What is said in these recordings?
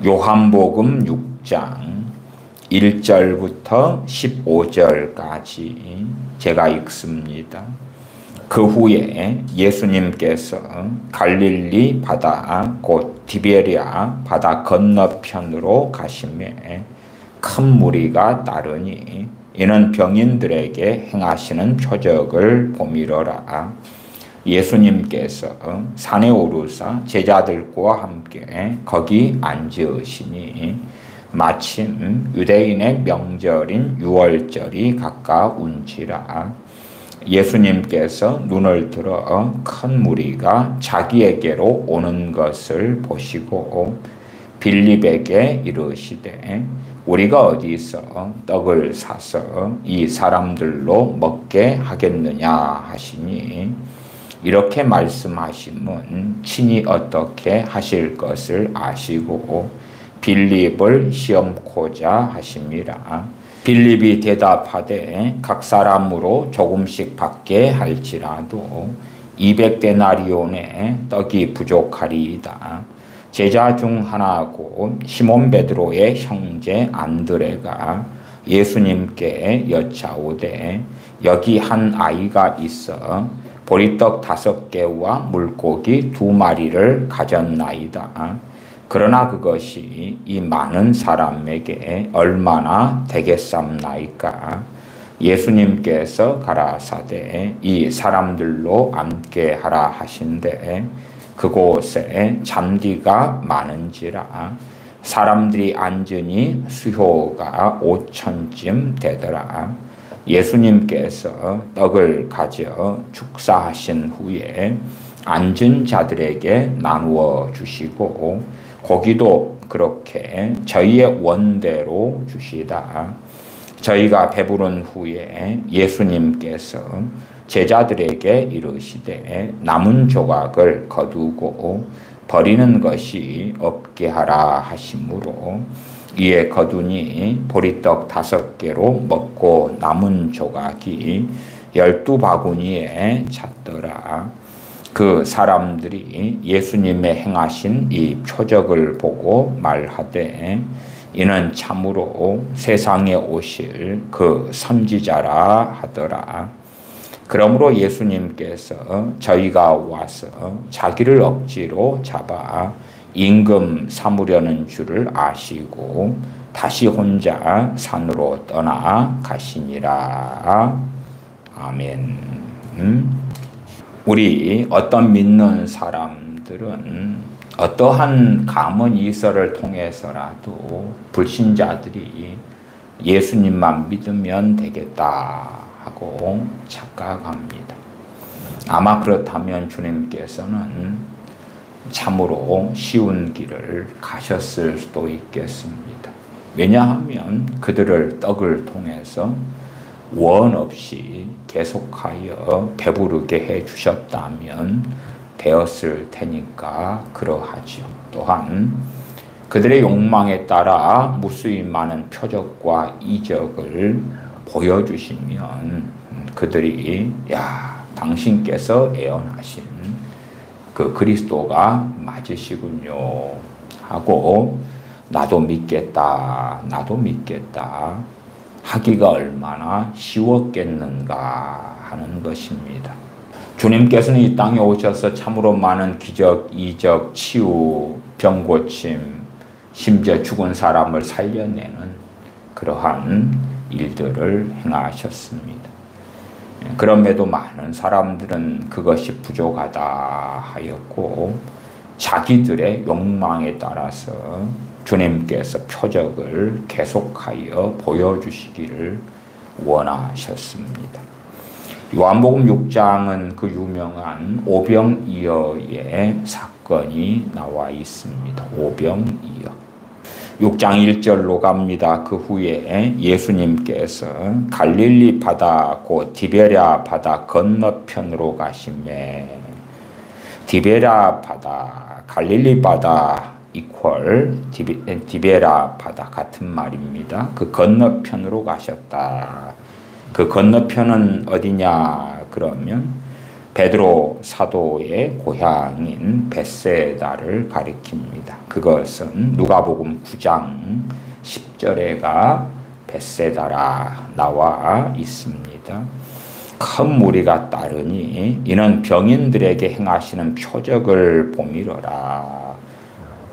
요한복음 6장 1절부터 15절까지 제가 읽습니다. 그 후에 예수님께서 갈릴리 바다 곧 디베랴 바다 건너편으로 가시매 큰 무리가 따르니 이는 병인들에게 행하시는 표적을 보미러라. 예수님께서 산에 오르사 제자들과 함께 거기 앉으시니 마침 유대인의 명절인 유월절이 가까운지라. 예수님께서 눈을 들어 큰 무리가 자기에게로 오는 것을 보시고 빌립에게 이르시되 우리가 어디서 떡을 사서 이 사람들로 먹게 하겠느냐 하시니 이렇게 말씀하심은 친히 어떻게 하실 것을 아시고 빌립을 시험코자 하심이라. 빌립이 대답하되 각 사람으로 조금씩 받게 할지라도 200데나리온의 떡이 부족하리이다. 제자 중 하나고 시몬 베드로의 형제 안드레가 예수님께 여짜오되 여기 한 아이가 있어 보리떡 5개와 물고기 2마리를 가졌나이다. 그러나 그것이 이 많은 사람에게 얼마나 되겠삼나이까. 예수님께서 가라사대 이 사람들로 앉게 하라 하신대 그곳에 잔디가 많은지라. 사람들이 앉으니 수효가 5,000쯤 되더라. 예수님께서 떡을 가져 축사하신 후에 앉은 자들에게 나누어 주시고 고기도 그렇게 저희의 원대로 주시다. 저희가 배부른 후에 예수님께서 제자들에게 이르시되 남은 조각을 거두고 버리는 것이 없게 하라 하시므로 이에 거두니 보리떡 5개로 먹고 남은 조각이 12바구니에 찼더라. 그 사람들이 예수님의 행하신 이 표적을 보고 말하되 이는 참으로 세상에 오실 그 선지자라 하더라. 그러므로 예수님께서 저희가 와서 자기를 억지로 잡아 임금 삼으려는 줄을 아시고 다시 혼자 산으로 떠나 가시니라. 아멘. 우리 어떤 믿는 사람들은 어떠한 가문 이설을 통해서라도 불신자들이 예수님만 믿으면 되겠다 하고 착각합니다. 아마 그렇다면 주님께서는 참으로 쉬운 길을 가셨을 수도 있겠습니다. 왜냐하면 그들을 떡을 통해서 원 없이 계속하여 배부르게 해 주셨다면 되었을 테니까 그러하죠. 또한 그들의 욕망에 따라 무수히 많은 표적과 이적을 보여주시면 그들이 야 당신께서 예언하신 그 그리스도가 맞으시군요 하고 나도 믿겠다 하기가 얼마나 쉬웠겠는가 하는 것입니다. 주님께서는 이 땅에 오셔서 참으로 많은 기적, 이적, 치유, 병고침, 심지어 죽은 사람을 살려내는 그러한 일들을 행하셨습니다. 그럼에도 많은 사람들은 그것이 부족하다 하였고 자기들의 욕망에 따라서 주님께서 표적을 계속하여 보여주시기를 원하셨습니다. 요한복음 6장은 그 유명한 오병이어의 사건이 나와 있습니다. 오병이어. 6장 1절로 갑니다. 그 후에 예수님께서 갈릴리 바다 곧 디베랴 바다 건너편으로 가시매 디베랴 바다, 갈릴리 바다 이퀄 디베랴 바다 같은 말입니다. 그 건너편으로 가셨다. 그 건너편은 어디냐 그러면 베드로 사도의 고향인 벳세다를 가리킵니다. 그것은 누가복음 9장 10절에가 벳세다라 나와 있습니다. 큰 무리가 따르니 이는 병인들에게 행하시는 표적을 보미러라.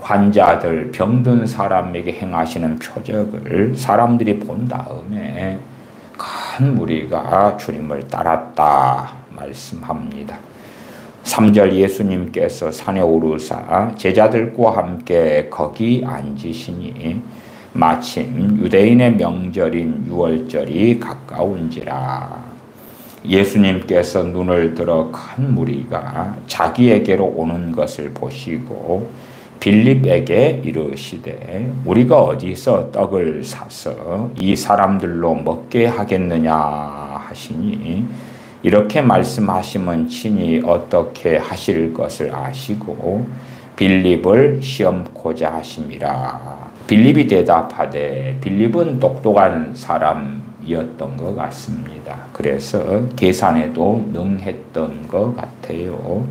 환자들, 병든 사람에게 행하시는 표적을 사람들이 본 다음에 큰 무리가 주님을 따랐다 말씀합니다. 3절 예수님께서 산에 오르사 제자들과 함께 거기 앉으시니 마침 유대인의 명절인 유월절이 가까운지라. 예수님께서 눈을 들어 큰 무리가 자기에게로 오는 것을 보시고 빌립에게 이르시되 우리가 어디서 떡을 사서 이 사람들로 먹게 하겠느냐 하시니 이렇게 말씀하시면 친히 어떻게 하실 것을 아시고 빌립을 시험코자 하심이라. 빌립이 대답하되 빌립은 똑똑한 사람이었던 것 같습니다. 그래서 계산에도 능했던 것 같아요.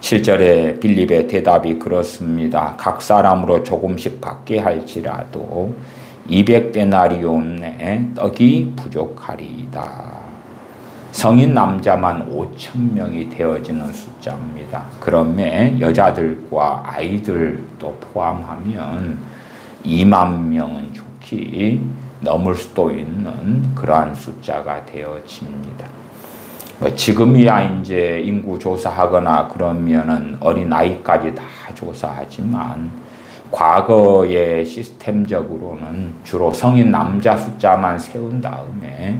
7절에 빌립의 대답이 그렇습니다. 각 사람으로 조금씩 받게 할지라도 200데나리온의 떡이 부족하리이다. 성인 남자만 5,000명이 되어지는 숫자입니다. 그러면 여자들과 아이들도 포함하면 2만 명은 좋게 넘을 수도 있는 그러한 숫자가 되어집니다. 지금이야 이제 인구 조사하거나 그러면은 어린 아이까지 다 조사하지만 과거의 시스템적으로는 주로 성인 남자 숫자만 세운 다음에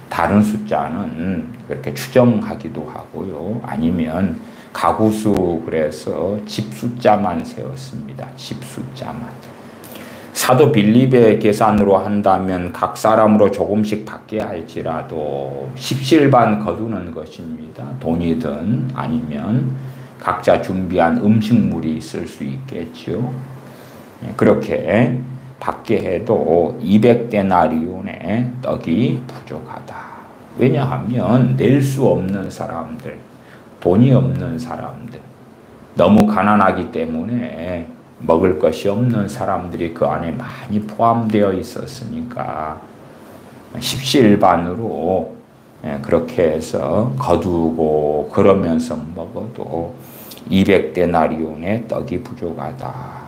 다른 숫자는 그렇게 추정하기도 하고요. 아니면 가구수 그래서 집 숫자만 세웠습니다. 집 숫자만. 사도 빌립의 계산으로 한다면 각 사람으로 조금씩 받게 할지라도 십실반 거두는 것입니다. 돈이든 아니면 각자 준비한 음식물이 있을 수 있겠죠. 그렇게 받게 해도 200데나리온의 떡이 부족하다. 왜냐하면 낼 수 없는 사람들, 돈이 없는 사람들, 너무 가난하기 때문에 먹을 것이 없는 사람들이 그 안에 많이 포함되어 있었으니까 십시일반으로 그렇게 해서 거두고 그러면서 먹어도 200데나리온의 떡이 부족하다.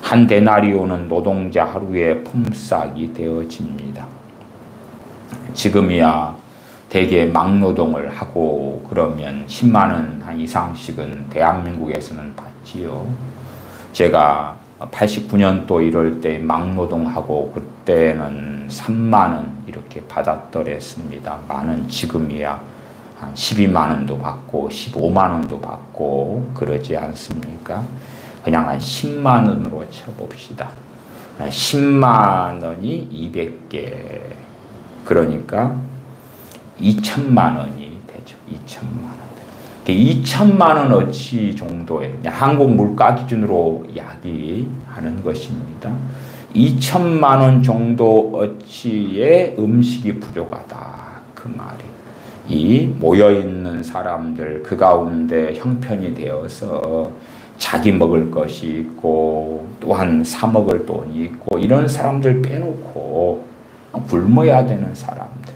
한 데나리온은 노동자 하루의 품삯이 되어집니다. 지금이야 대개 막노동을 하고 그러면 10만 원 한 이상씩은 대한민국에서는 받지요. 제가 89년도 이럴 때 막노동하고 그때는 3만 원 이렇게 받았더랬습니다. 많은 지금이야 한 12만 원도 받고 15만 원도 받고 그러지 않습니까? 그냥 한 10만 원으로 쳐봅시다. 10만 원이 200개. 그러니까 2천만 원이 되죠. 2천만 원. 2천만 원어치 정도의 한국 물가 기준으로 이야기하는 것입니다. 2천만 원 정도어치의 음식이 부족하다. 그 말이. 이 모여있는 사람들 그 가운데 형편이 되어서 자기 먹을 것이 있고 또한 사 먹을 돈이 있고 이런 사람들 빼놓고 굶어야 되는 사람들.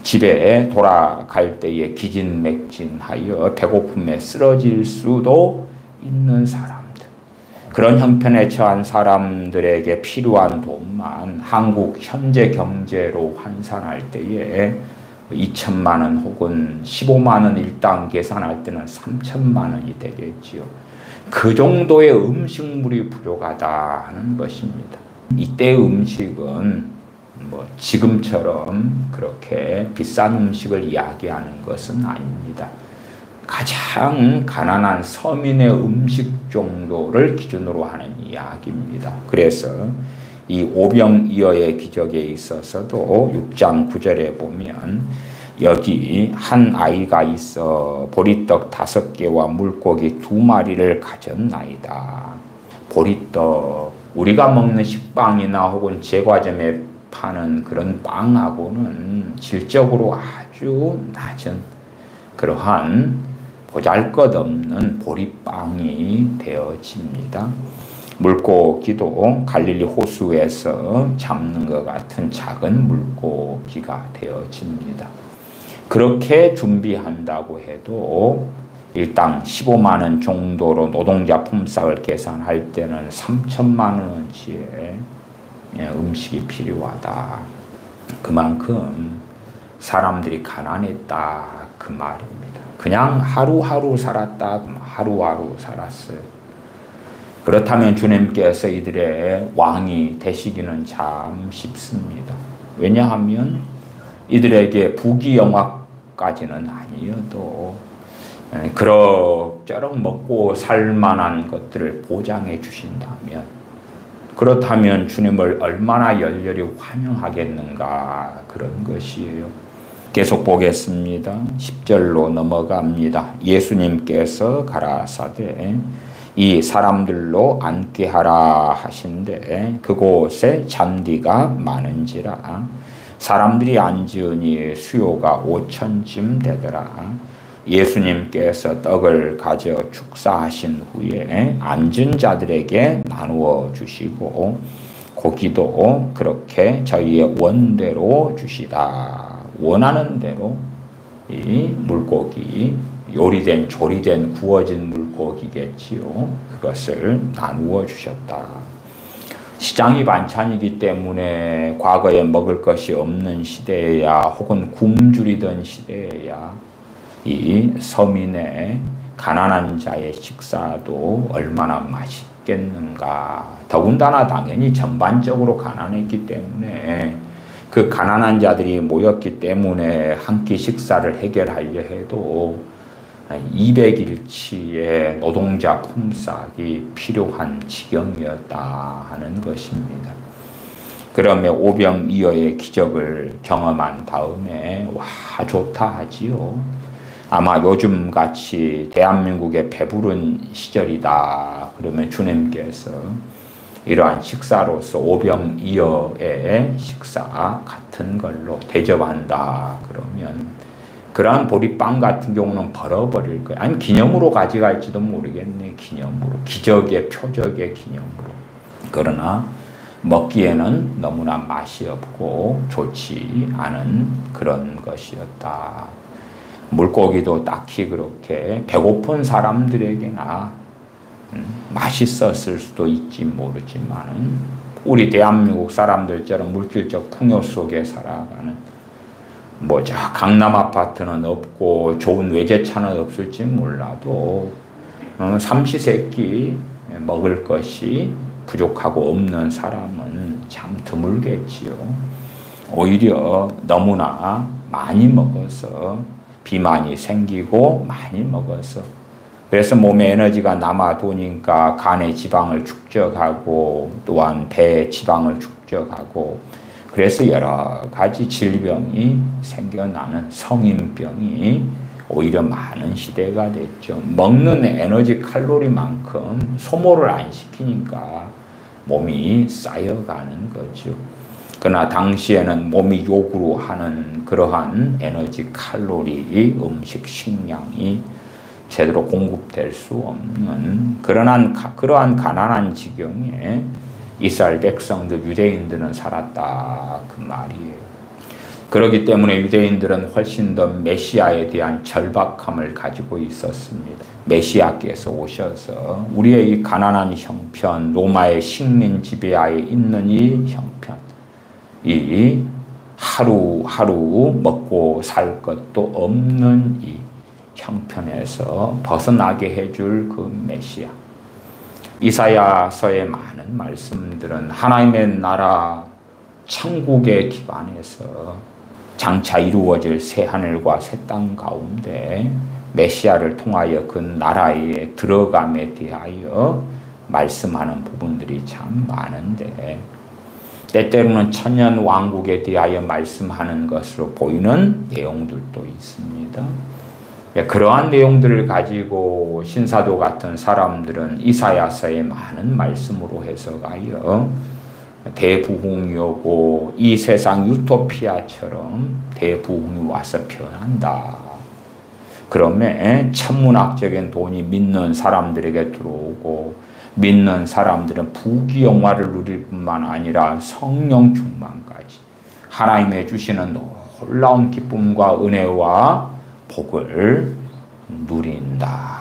집에 돌아갈 때에 기진맥진하여 배고픔에 쓰러질 수도 있는 사람들. 그런 형편에 처한 사람들에게 필요한 돈만 한국 현재 경제로 환산할 때에 2천만 원 혹은 15만 원 일당 계산할 때는 3천만 원이 되겠지요. 그 정도의 음식물이 부족하다는 것입니다. 이때 음식은 지금처럼 그렇게 비싼 음식을 이야기하는 것은 아닙니다. 가장 가난한 서민의 음식 정도를 기준으로 하는 이야기입니다. 그래서 이 오병이어의 기적에 있어서도 6장 9절에 보면 여기 한 아이가 있어 보리떡 5개와 물고기 2마리를 가졌나이다. 보리떡, 우리가 먹는 식빵이나 혹은 제과점에 파는 그런 빵하고는 질적으로 아주 낮은 그러한 보잘것없는 보리빵이 되어집니다. 물고기도 갈릴리 호수에서 잡는 것 같은 작은 물고기가 되어집니다. 그렇게 준비한다고 해도 일당 15만 원 정도로 노동자 품삯을 계산할 때는 3천만 원어치의 음식이 필요하다. 그만큼 사람들이 가난했다 그 말입니다. 그냥 하루하루 살았다. 하루하루 살았어요. 그렇다면 주님께서 이들의 왕이 되시기는 참 쉽습니다. 왜냐하면 이들에게 부귀영화까지는 아니어도 그럭저럭 먹고 살 만한 것들을 보장해 주신다면, 그렇다면 주님을 얼마나 열렬히 환영하겠는가 그런 것이에요. 계속 보겠습니다. 10절로 넘어갑니다. 예수님께서 가라사대 이 사람들로 앉게 하라 하신대 그곳에 잔디가 많은지라 사람들이 앉으니 수요가 5,000쯤 되더라. 예수님께서 떡을 가져 축사하신 후에 앉은 자들에게 나누어 주시고 고기도 그렇게 저희의 원대로 주시다. 원하는 대로 이 물고기, 요리된 조리된 구워진 물고기겠지요. 그것을 나누어 주셨다. 시장이 반찬이기 때문에 과거에 먹을 것이 없는 시대에야 혹은 굶주리던 시대에야 이 서민의 가난한 자의 식사도 얼마나 맛있겠는가. 더군다나 당연히 전반적으로 가난했기 때문에 그 가난한 자들이 모였기 때문에 한 끼 식사를 해결하려 해도 200일치의 노동자 품삯이 필요한 지경이었다 하는 것입니다. 그러면 오병이어의 기적을 경험한 다음에 와 좋다 하지요. 아마 요즘같이 대한민국의 배부른 시절이다 그러면 주님께서 이러한 식사로서 오병이어의 식사 같은 걸로 대접한다 그러면 그러한 보리빵 같은 경우는 벌어버릴 거예요. 아니면 기념으로 가져갈지도 모르겠네. 기념으로. 기적의 표적의 기념으로. 그러나 먹기에는 너무나 맛이 없고 좋지 않은 그런 것이었다. 물고기도 딱히 그렇게 배고픈 사람들에게나 맛있었을 수도 있지 모르지만 우리 대한민국 사람들처럼 물질적 풍요 속에 살아가는 저 강남 아파트는 없고 좋은 외제차는 없을지 몰라도 삼시세끼 먹을 것이 부족하고 없는 사람은 참 드물겠지요. 오히려 너무나 많이 먹어서 비만이 생기고 많이 먹어서 그래서 몸에 에너지가 남아도니까 간에 지방을 축적하고 또한 배에 지방을 축적하고 그래서 여러 가지 질병이 생겨나는 성인병이 오히려 많은 시대가 됐죠. 먹는 에너지 칼로리만큼 소모를 안 시키니까 몸이 쌓여가는 거죠. 그러나 당시에는 몸이 요구로 하는 그러한 에너지 칼로리, 음식, 식량이 제대로 공급될 수 없는 그러한 가난한 지경에 이스라엘 백성들, 유대인들은 살았다 그 말이에요. 그렇기 때문에 유대인들은 훨씬 더 메시아에 대한 절박함을 가지고 있었습니다. 메시아께서 오셔서 우리의 이 가난한 형편, 로마의 식민 지배하에 있는 이 형편, 이 하루하루 먹고 살 것도 없는 이 형편에서 벗어나게 해줄 그 메시아. 이사야서의 많은 말씀들은 하나님의 나라 천국의 기반에서 장차 이루어질 새하늘과 새 땅 가운데 메시아를 통하여 그 나라에 들어감에 대하여 말씀하는 부분들이 참 많은데 때때로는 천년 왕국에 대하여 말씀하는 것으로 보이는 내용들도 있습니다. 그러한 내용들을 가지고 신사도 같은 사람들은 이사야서의 많은 말씀으로 해석하여 대부흥이 오고 이 세상 유토피아처럼 대부흥이 와서 변한다. 그러면 천문학적인 돈이 믿는 사람들에게 들어오고 믿는 사람들은 부귀영화를 누릴 뿐만 아니라 성령 충만까지 하나님의 주시는 놀라운 기쁨과 은혜와 복을 누린다.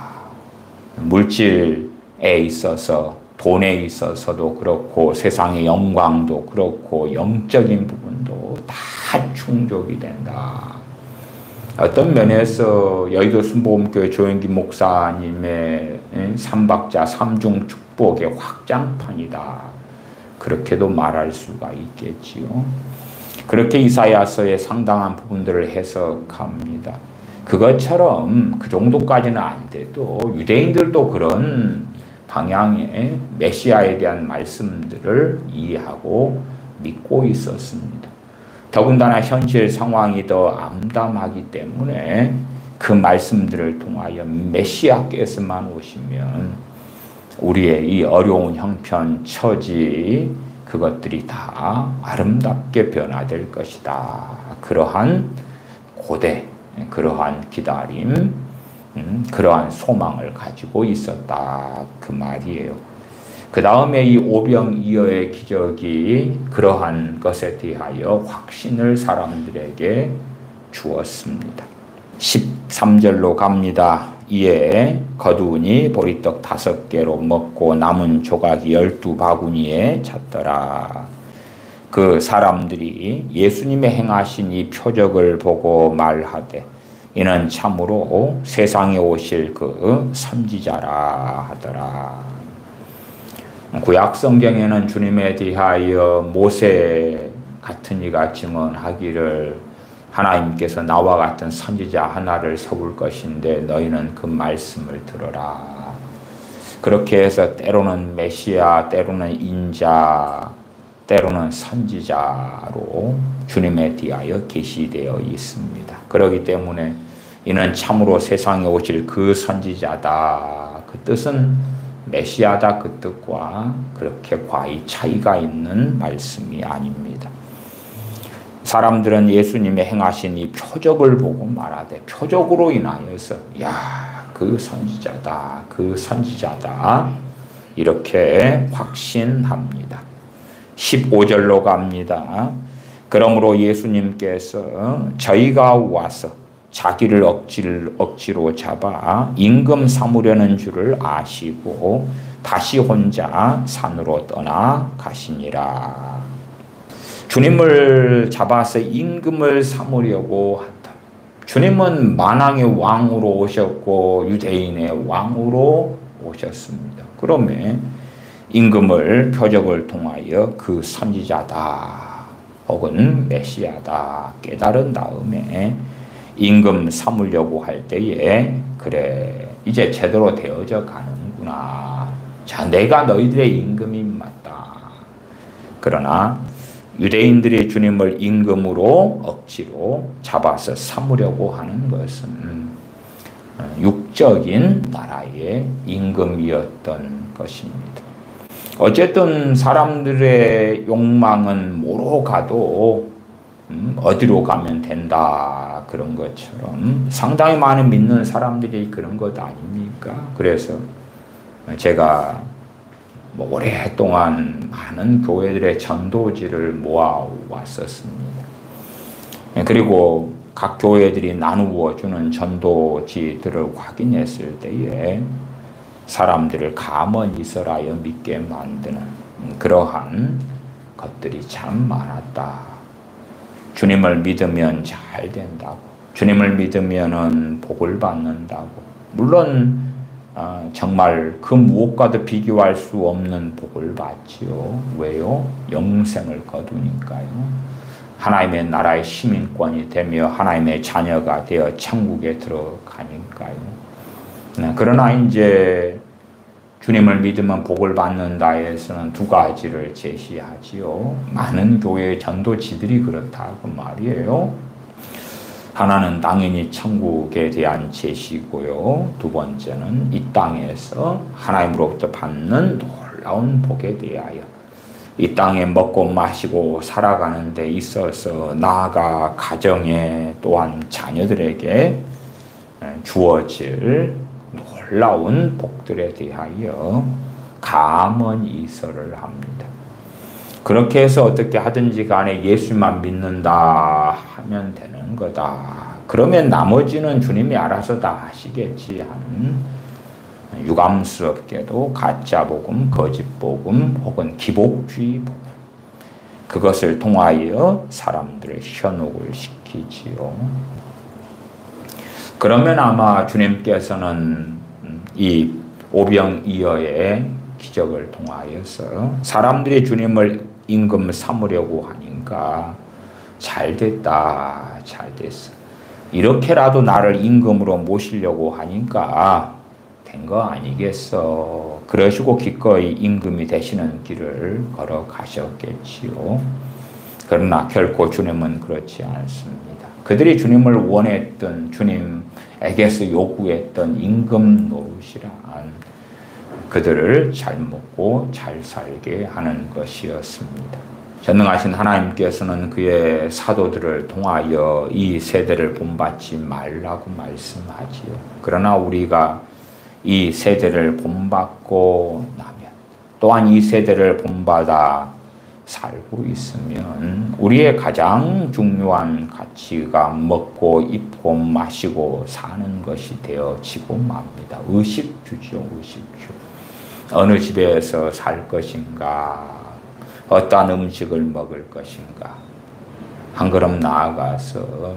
물질에 있어서 돈에 있어서도 그렇고 세상의 영광도 그렇고 영적인 부분도 다 충족이 된다. 어떤 면에서 여의도 순복음교회 조영기 목사님의 삼박자 삼중 축복의 확장판이다. 그렇게도 말할 수가 있겠지요. 그렇게 이사야서의 상당한 부분들을 해석합니다. 그것처럼 그 정도까지는 안 돼도 유대인들도 그런 방향의 메시아에 대한 말씀들을 이해하고 믿고 있었습니다. 더군다나 현실 상황이 더 암담하기 때문에 그 말씀들을 통하여 메시아께서만 오시면 우리의 이 어려운 형편, 처지 그것들이 다 아름답게 변화될 것이다. 그러한 고대, 그러한 기다림, 그러한 소망을 가지고 있었다. 그 말이에요. 그 다음에 이 오병이어의 기적이 그러한 것에 대하여 확신을 사람들에게 주었습니다. 13절로 갑니다. 이에 거두니 보리떡 5개로 먹고 남은 조각이 12바구니에 찼더라. 그 사람들이 예수님의 행하신 이 표적을 보고 말하되 이는 참으로 세상에 오실 그 선지자라 하더라. 구약 성경에는 주님에 대하여 모세 같은 이가 증언하기를 하나님께서 나와 같은 선지자 하나를 세울 것인데 너희는 그 말씀을 들어라. 그렇게 해서 때로는 메시아, 때로는 인자, 때로는 선지자로 주님에 대하여 계시되어 있습니다. 그렇기 때문에 이는 참으로 세상에 오실 그 선지자다. 그 뜻은 메시아다 그 뜻과 그렇게 과히 차이가 있는 말씀이 아닙니다. 사람들은 예수님의 행하신 이 표적을 보고 말하되 표적으로 인하여서 그 선지자다, 그 선지자다 이렇게 확신합니다. 15절로 갑니다. 그러므로 예수님께서 저희가 와서 자기를 억지로 잡아 임금 삼으려는 줄을 아시고 다시 혼자 산으로 떠나 가시니라. 주님을 잡아서 임금을 삼으려고 한다. 주님은 만왕의 왕으로 오셨고 유대인의 왕으로 오셨습니다. 그러면 임금을 표적을 통하여 그 선지자다 혹은 메시아다 깨달은 다음에 임금 삼으려고 할 때에 그래 이제 제대로 되어져 가는구나. 자, 내가 너희들의 임금이 맞다. 그러나 유대인들이 주님을 임금으로 억지로 잡아서 삼으려고 하는 것은 육적인 나라의 임금이었던 것입니다. 어쨌든 사람들의 욕망은 뭐로 가도 어디로 가면 된다 그런 것처럼 상당히 많은 믿는 사람들이 그런 것 아닙니까? 그래서 제가 오랫동안 많은 교회들의 전도지를 모아왔었습니다. 그리고 각 교회들이 나누어 주는 전도지들을 확인했을 때에 사람들을 가만히 있어라여 믿게 만드는 그러한 것들이 참 많았다. 주님을 믿으면 잘 된다고. 주님을 믿으면 복을 받는다고. 물론 정말 그 무엇과도 비교할 수 없는 복을 받지요. 왜요? 영생을 거두니까요. 하나님의 나라의 시민권이 되며 하나님의 자녀가 되어 천국에 들어가니까요. 그러나 이제 주님을 믿으면 복을 받는다에서는 두 가지를 제시하지요. 많은 교회 전도지들이 그렇다고 말이에요. 하나는 당연히 천국에 대한 제시고요. 두 번째는 이 땅에서 하나님으로부터 받는 놀라운 복에 대하여 이 땅에 먹고 마시고 살아가는 데 있어서 나아가 가정에 또한 자녀들에게 주어질 놀라운 복들에 대하여 감언 이설을 합니다. 그렇게 해서 어떻게 하든지 간에 예수만 믿는다 하면 되는 거다. 그러면 나머지는 주님이 알아서 다 하시겠지 하는 유감스럽게도 가짜 복음, 거짓 복음 혹은 기복주의 복음, 그것을 통하여 사람들의 현혹을 시키지요. 그러면 아마 주님께서는 이 오병이어의 기적을 통하여서 사람들이 주님을 임금 삼으려고 하니까 잘됐다, 잘됐어. 이렇게라도 나를 임금으로 모시려고 하니까 된 거 아니겠어. 그러시고 기꺼이 임금이 되시는 길을 걸어가셨겠지요. 그러나 결코 주님은 그렇지 않습니다. 그들이 주님을 원했던, 주님에게서 요구했던 임금 노릇이란 그들을 잘 먹고 잘 살게 하는 것이었습니다. 전능하신 하나님께서는 그의 사도들을 통하여 이 세대를 본받지 말라고 말씀하지요. 그러나 우리가 이 세대를 본받고 나면, 또한 이 세대를 본받아 살고 있으면 우리의 가장 중요한 가치가 먹고 입고 마시고 사는 것이 되어지고 맙니다. 의식주죠, 의식주. 어느 집에서 살 것인가, 어떠한 음식을 먹을 것인가, 한 걸음 나아가서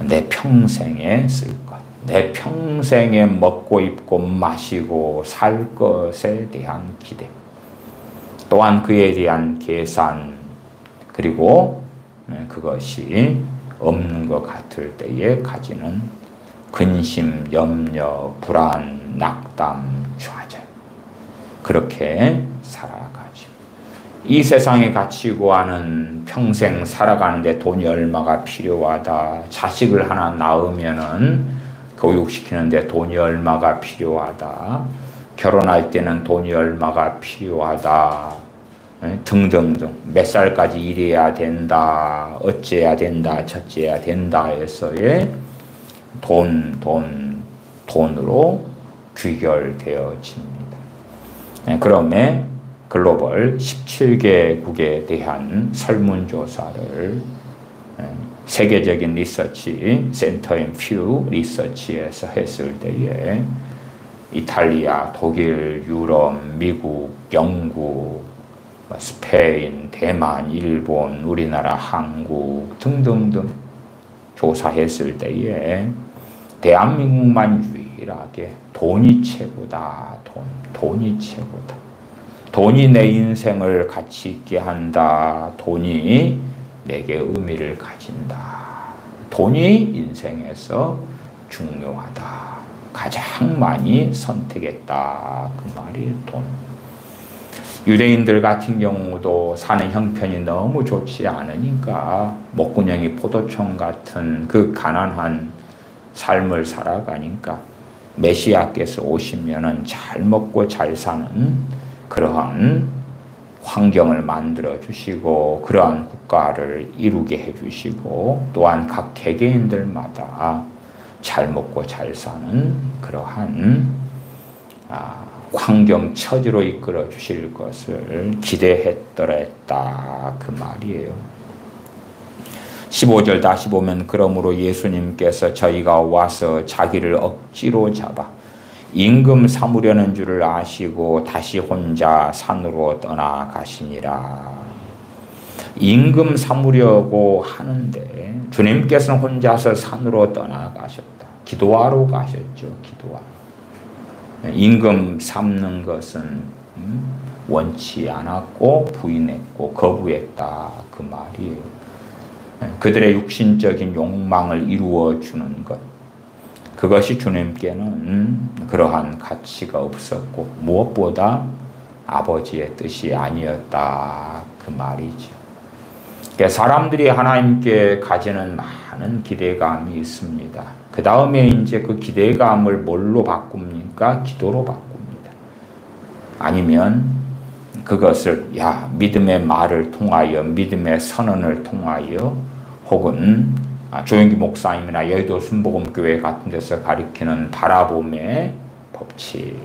내 평생에 쓸 것, 내 평생에 먹고 입고 마시고 살 것에 대한 기대, 또한 그에 대한 계산, 그리고 그것이 없는 것 같을 때에 가지는 근심, 염려, 불안, 낙담, 좌절, 그렇게 살아가죠. 이 세상에 갇히고 하는 평생 살아가는데 돈이 얼마가 필요하다. 자식을 하나 낳으면은 교육시키는데 돈이 얼마가 필요하다. 결혼할 때는 돈이 얼마가 필요하다. 등등등. 몇 살까지 일해야 된다. 어째야 된다. 저째야 된다 해서의 돈으로 귀결되어집니다. 그러면 글로벌 17개국에 대한 설문조사를 세계적인 리서치 센터 앤 퓨 리서치에서 했을 때에 이탈리아, 독일, 유럽, 미국, 영국, 스페인, 대만, 일본, 우리나라, 한국 등등등 조사했을 때에 대한민국만 유일하게 돈이 최고다. 돈이 최고다. 돈이 내 인생을 가치 있게 한다. 돈이 내게 의미를 가진다. 돈이 인생에서 중요하다. 가장 많이 선택했다. 그 말이 돈. 유대인들 같은 경우도 사는 형편이 너무 좋지 않으니까 목구멍이 포도청 같은 그 가난한 삶을 살아가니까 메시아께서 오시면은 잘 먹고 잘 사는 그러한 환경을 만들어 주시고 그러한 국가를 이루게 해 주시고 또한 각 개개인들마다 잘 먹고 잘 사는 그러한 환경 처지로 이끌어 주실 것을 기대했더랬다 그 말이에요. 15절 다시 보면 그러므로 예수님께서 저희가 와서 자기를 억지로 잡아 임금 삼으려는 줄을 아시고 다시 혼자 산으로 떠나가시니라. 임금 삼으려고 하는데 주님께서는 혼자서 산으로 떠나가셨다. 기도하러 가셨죠. 기도하러. 임금 삼는 것은 원치 않았고 부인했고 거부했다 그 말이에요. 그들의 육신적인 욕망을 이루어주는 것, 그것이 주님께는 그러한 가치가 없었고 무엇보다 아버지의 뜻이 아니었다 그 말이죠. 그러니까 사람들이 하나님께 가지는 많은 기대감이 있습니다. 그 다음에 이제 그 기대감을 뭘로 바꿉니까? 기도로 바꿉니다. 아니면 그것을 믿음의 말을 통하여 믿음의 선언을 통하여 혹은 조영기 목사님이나 여의도 순복음교회 같은 데서 가리키는 바라봄의 법칙.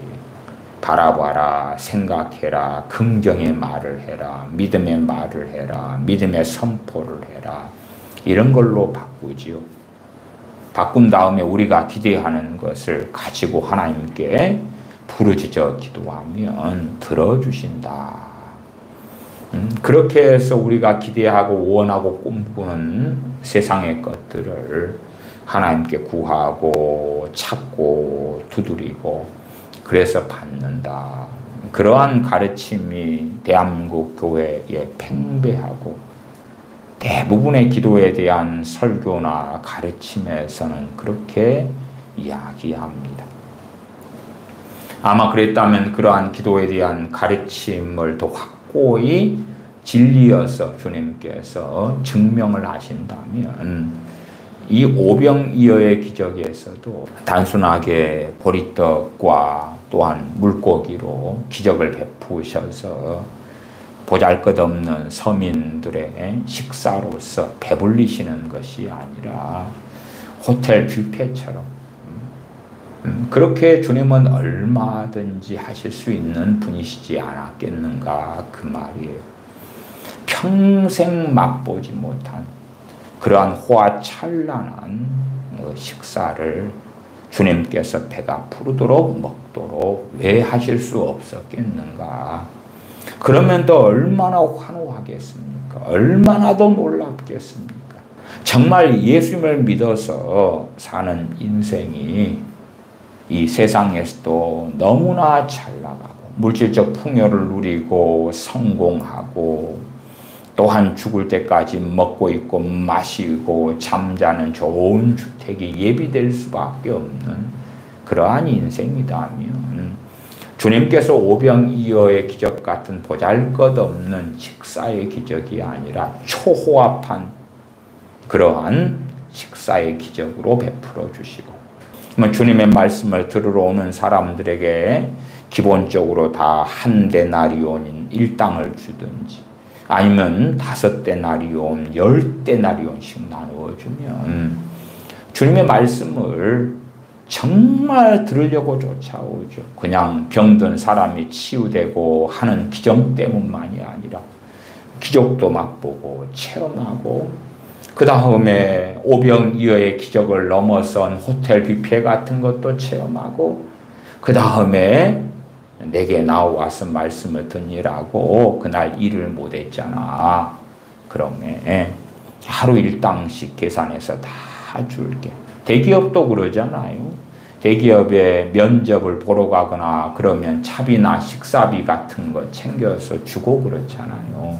바라봐라, 생각해라, 긍정의 말을 해라, 믿음의 말을 해라, 믿음의 선포를 해라. 이런 걸로 바꾸지요. 바꾼 다음에 우리가 기대하는 것을 가지고 하나님께 부르짖어 기도하면 들어주신다. 그렇게 해서 우리가 기대하고 원하고 꿈꾸는 세상의 것들을 하나님께 구하고 찾고 두드리고 그래서 받는다. 그러한 가르침이 대한민국 교회에 팽배하고 대부분의 기도에 대한 설교나 가르침에서는 그렇게 이야기합니다. 아마 그랬다면 그러한 기도에 대한 가르침을 더 확고히 진리여서 주님께서 증명을 하신다면 이 오병이어의 기적에서도 단순하게 보리떡과 또한 물고기로 기적을 베푸셔서 보잘것없는 서민들의 식사로서 배불리시는 것이 아니라 호텔 뷔페처럼 그렇게 주님은 얼마든지 하실 수 있는 분이시지 않았겠는가 그 말이에요. 평생 맛보지 못한 그러한 호화찬란한 식사를 주님께서 배가 부르도록 먹도록 왜 하실 수 없었겠는가. 그러면 또 얼마나 환호하겠습니까? 얼마나 더 놀랍겠습니까? 정말 예수님을 믿어서 사는 인생이 이 세상에서도 너무나 잘 나가고 물질적 풍요를 누리고 성공하고 또한 죽을 때까지 먹고 있고 마시고 잠자는 좋은 주택이 예비될 수밖에 없는 그러한 인생이다면 주님께서 오병이어의 기적 같은 보잘것없는 식사의 기적이 아니라 초호합한 그러한 식사의 기적으로 베풀어 주시고 주님의 말씀을 들으러 오는 사람들에게 기본적으로 다 한 데나리온인 일당을 주든지 아니면 5데나리온, 10데나리온씩 나누어주면 주님의 말씀을 정말 들으려고 쫓아오죠. 그냥 병든 사람이 치유되고 하는 기적 때문만이 아니라 기적도 맛보고 체험하고 그 다음에 오병이어의 기적을 넘어선 호텔 뷔페 같은 것도 체험하고 그 다음에 내게 나와서 말씀을 듣니라고 그날 일을 못했잖아. 그러면 하루 일당씩 계산해서 다 줄게. 대기업도 그러잖아요. 대기업에 면접을 보러 가거나 그러면 차비나 식사비 같은 거 챙겨서 주고 그렇잖아요.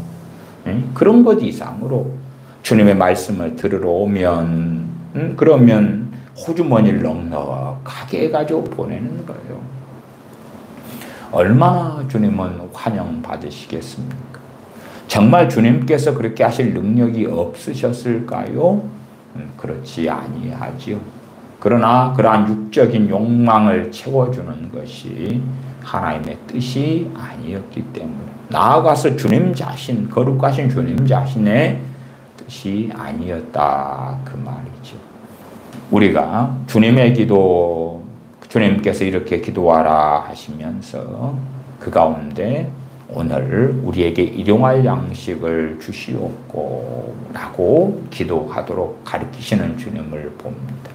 그런 것 이상으로 주님의 말씀을 들으러 오면 그러면 호주머니를 넉넉하게 해가지고 보내는 거예요. 얼마나 주님은 환영받으시겠습니까? 정말 주님께서 그렇게 하실 능력이 없으셨을까요? 그렇지 아니하지요. 그러나 그러한 육적인 욕망을 채워주는 것이 하나님의 뜻이 아니었기 때문에 나아가서 주님 자신, 거룩하신 주님 자신의 뜻이 아니었다 그 말이죠. 우리가 주님의 기도, 주님께서 이렇게 기도하라 하시면서 그 가운데 오늘 우리에게 일용할 양식을 주시옵고 라고 기도하도록 가르치시는 주님을 봅니다.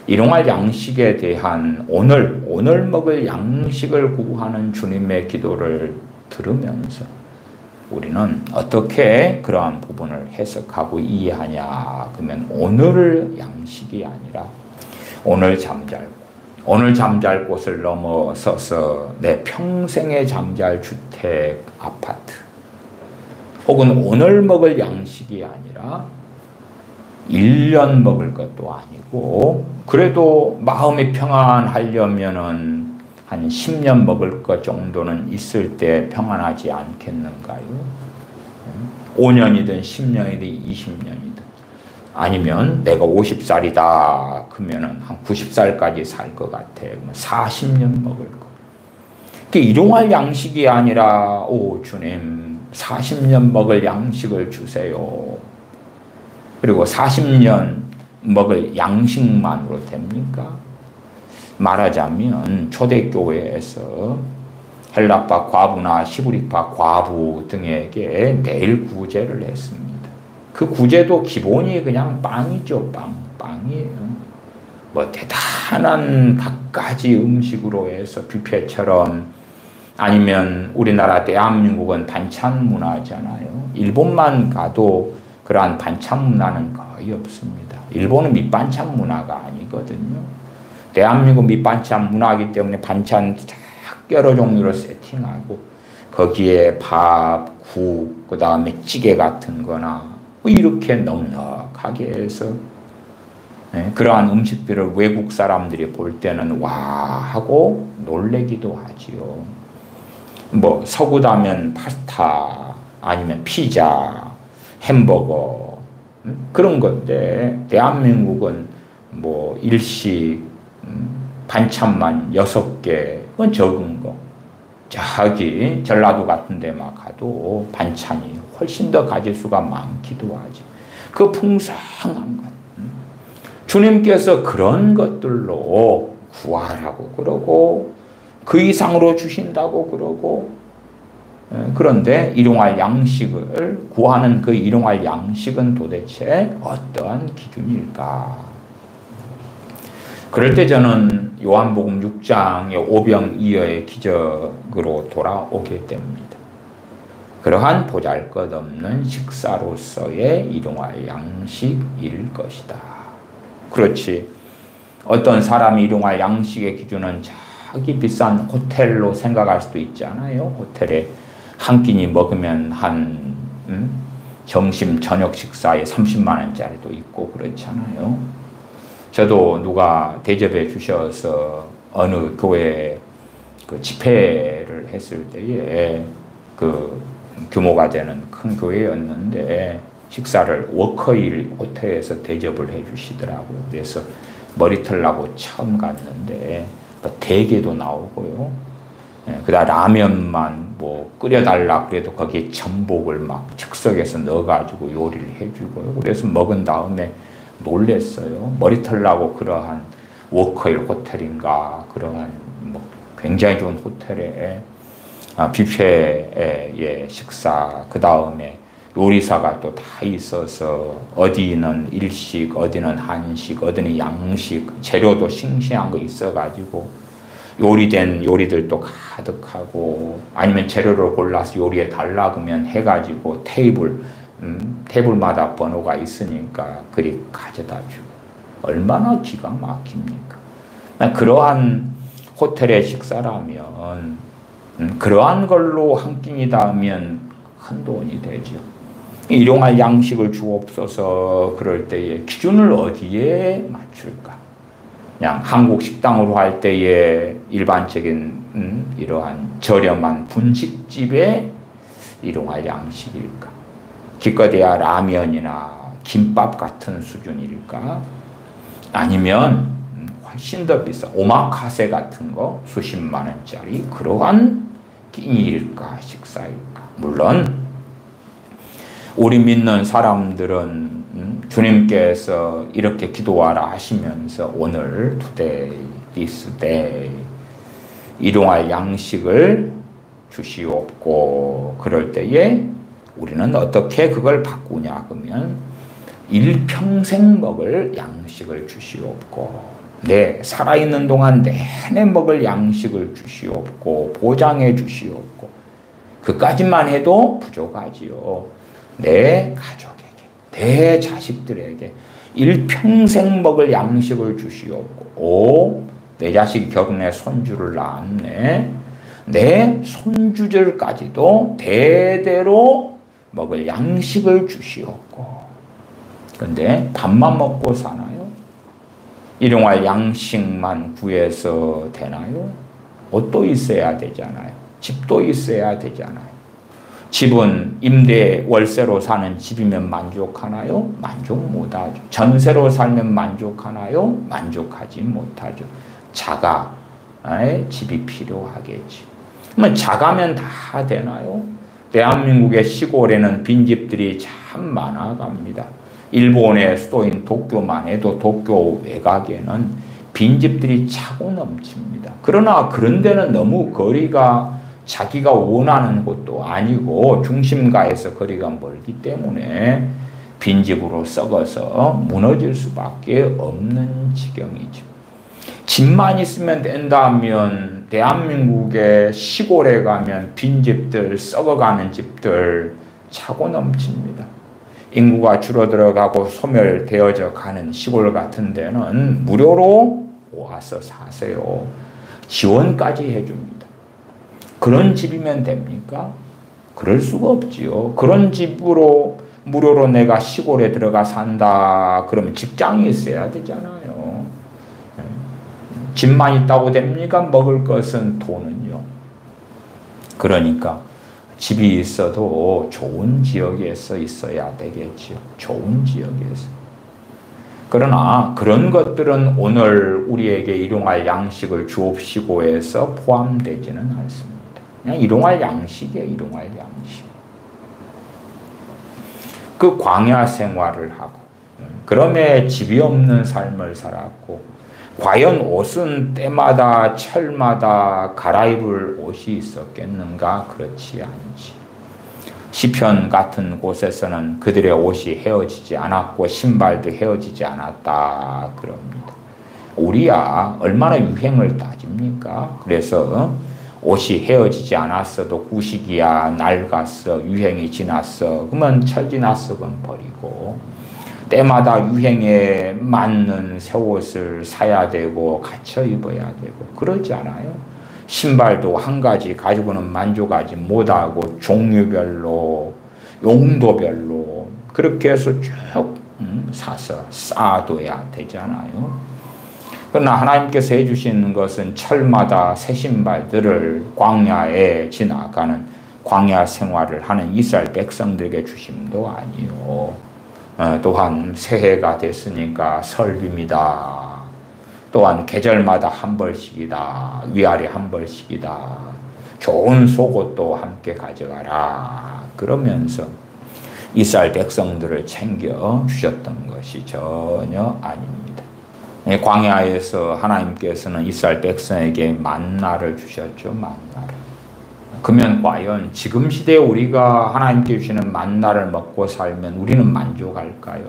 일용할 양식에 대한 오늘 먹을 양식을 구하는 주님의 기도를 들으면서 우리는 어떻게 그러한 부분을 해석하고 이해하냐 그러면 오늘 양식이 아니라 오늘 잠잘 곳을 넘어서서 내 평생에 잠잘 주택, 아파트 혹은 오늘 먹을 양식이 아니라 1년 먹을 것도 아니고 그래도 마음이 평안하려면은 한 10년 먹을 것 정도는 있을 때 평안하지 않겠는가요? 5년이든 10년이든 20년이든 아니면 내가 50살이다 그러면은 한 90살까지 살 것 같아. 40년 먹을 거. 일용할 양식이 아니라 오 주님 40년 먹을 양식을 주세요. 그리고 40년 먹을 양식만으로 됩니까? 말하자면 초대교회에서 헬라파 과부나 시브리파 과부 등에게 매일 구제를 했습니다. 그 구제도 기본이 그냥 빵이죠. 빵이에요. 뭐 대단한 갖가지 음식으로 해서 뷔페처럼, 아니면 우리나라 대한민국은 반찬 문화잖아요. 일본만 가도 그러한 반찬 문화는 거의 없습니다. 일본은 밑반찬 문화가 아니거든요. 대한민국 밑반찬 문화이기 때문에 반찬 여러 종류로 세팅하고 거기에 밥, 국, 그 다음에 찌개 같은 거나 뭐 이렇게 넉넉하게 해서 그러한 음식들을 외국 사람들이 볼 때는 와 하고 놀래기도 하지요. 뭐 서구다면 파스타 아니면 피자, 햄버거 그런 건데 대한민국은 뭐 일식 반찬만 6개, 그건 적은 거. 저기 전라도 같은 데만 가도 반찬이 훨씬 더 가짓수가 많기도 하지. 그 풍성한 것. 주님께서 그런 것들로 구하라고 그러고 그 이상으로 주신다고 그러고, 그런데 일용할 양식을 구하는 그 일용할 양식은 도대체 어떠한 기준일까? 그럴 때 저는 요한복음 6장의 오병이어의 기적으로 돌아오게 됩니다. 그러한 보잘것없는 식사로서의 일용할 양식일 것이다. 그렇지. 어떤 사람이 일용할 양식의 기준은 저기 비싼 호텔로 생각할 수도 있잖아요. 호텔에 한 끼니 먹으면 한 점심 저녁 식사에 30만 원짜리도 있고 그렇잖아요. 저도 누가 대접해 주셔서 어느 교회에 그 집회를 했을 때에 그 규모가 되는 큰 교회였는데 식사를 워커힐 호텔에서 대접을 해 주시더라고요. 그래서 머리털라고 처음 갔는데 뭐 대게도 나오고요. 그다음 라면만 뭐 끓여달라 그래도 거기에 전복을 막 즉석에서 넣어가지고 요리를 해주고요. 그래서 먹은 다음에 놀랬어요. 머리털 나고 그러한 워커힐 호텔인가 그러한 뭐 굉장히 좋은 호텔에 뷔페의 식사, 그 다음에 요리사가 또 다 있어서 어디는 일식, 어디는 한식, 어디는 양식, 재료도 싱싱한 거 있어가지고 요리된 요리들도 가득하고, 아니면 재료를 골라서 요리에 달라 그러면 해가지고 테이블마다 번호가 있으니까 그리 가져다 주고, 얼마나 기가 막힙니까? 그러한 호텔의 식사라면 그러한 걸로 한 끼니다 하면 큰 돈이 되죠. 일용할 양식을 주옵소서. 그럴 때에 기준을 어디에 맞출까? 그냥 한국 식당으로 할 때에 일반적인 이러한 저렴한 분식집의 일용할 양식일까? 기껏해야 라면이나 김밥 같은 수준일까? 아니면 훨씬 더 비싼 오마카세 같은 거 수십만 원짜리 그러한 끼니일까, 식사일까? 물론 우리 믿는 사람들은 주님께서 이렇게 기도하라 하시면서 오늘 today, this day 일용할 양식을 주시옵고, 그럴 때에 우리는 어떻게 그걸 바꾸냐 그러면 일평생 먹을 양식을 주시옵고, 살아있는 동안 내내 먹을 양식을 주시옵고 보장해 주시옵고, 그까지만 해도 부족하지요. 내 가족에게, 내 자식들에게 일평생 먹을 양식을 주시옵고, 내 자식이 결혼해 손주를 낳았네, 내 손주들까지도 대대로 먹을 양식을 주시옵고. 근데 밥만 먹고 사나요? 일용할 양식만 구해서 되나요? 옷도 있어야 되잖아요. 집도 있어야 되잖아요. 집은 임대 월세로 사는 집이면 만족하나요? 만족 못하죠. 전세로 살면 만족하나요? 만족하지 못하죠. 자가 집이 필요하겠지. 그러면 자가면 다 되나요? 대한민국의 시골에는 빈집들이 참 많아갑니다. 일본의 수도인 도쿄만 해도 도쿄 외곽에는 빈집들이 차고 넘칩니다. 그러나 그런 데는 너무 거리가 자기가 원하는 곳도 아니고 중심가에서 거리가 멀기 때문에 빈집으로 썩어서 무너질 수밖에 없는 지경이죠. 집만 있으면 된다면 대한민국의 시골에 가면 빈집들, 썩어가는 집들 차고 넘칩니다. 인구가 줄어들어가고 소멸되어져 가는 시골 같은 데는 무료로 와서 사세요. 지원까지 해줍니다. 그런 집이면 됩니까? 그럴 수가 없지요. 그런 집으로 무료로 내가 시골에 들어가 산다 그러면 직장이 있어야 되잖아요. 집만 있다고 됩니까? 먹을 것은 돈은요. 그러니까 집이 있어도 좋은 지역에서 있어야 되겠지요. 좋은 지역에서. 그러나 그런 것들은 오늘 우리에게 일용할 양식을 주옵시고 해서 포함되지는 않습니다. 그냥 일용할 양식이에요. 일용할 양식. 그 광야 생활을 하고 그럼에 집이 없는 삶을 살았고 과연 옷은 때마다 철마다 갈아입을 옷이 있었겠는가? 그렇지 않지. 시편 같은 곳에서는 그들의 옷이 헤어지지 않았고 신발도 헤어지지 않았다 그럽니다. 우리야 얼마나 유행을 따집니까? 그래서 옷이 헤어지지 않았어도 구식이야, 낡았어, 유행이 지났어, 그러면 철 지났어, 그건 버리고 때마다 유행에 맞는 새 옷을 사야 되고 갖춰 입어야 되고 그러지 않아요? 신발도 한 가지 가지고는 만족하지 못하고 종류별로 용도별로 그렇게 해서 쭉 사서 쌓아둬야 되잖아요. 그러나 하나님께서 해주시는 것은 철마다 새 신발들을 광야에 지나가는 광야 생활을 하는 이스라엘 백성들에게 주심도 아니요. 또한 새해가 됐으니까 설립니다. 또한 계절마다 한 벌씩이다. 위아래 한 벌씩이다. 좋은 속옷도 함께 가져가라. 그러면서 이스라엘 백성들을 챙겨 주셨던 것이 전혀 아닙니다. 광야에서 하나님께서는 이스라엘 백성에게 만나를 주셨죠. 만나를. 그러면 과연 지금 시대에 우리가 하나님께 주시는 만나를 먹고 살면 우리는 만족할까요?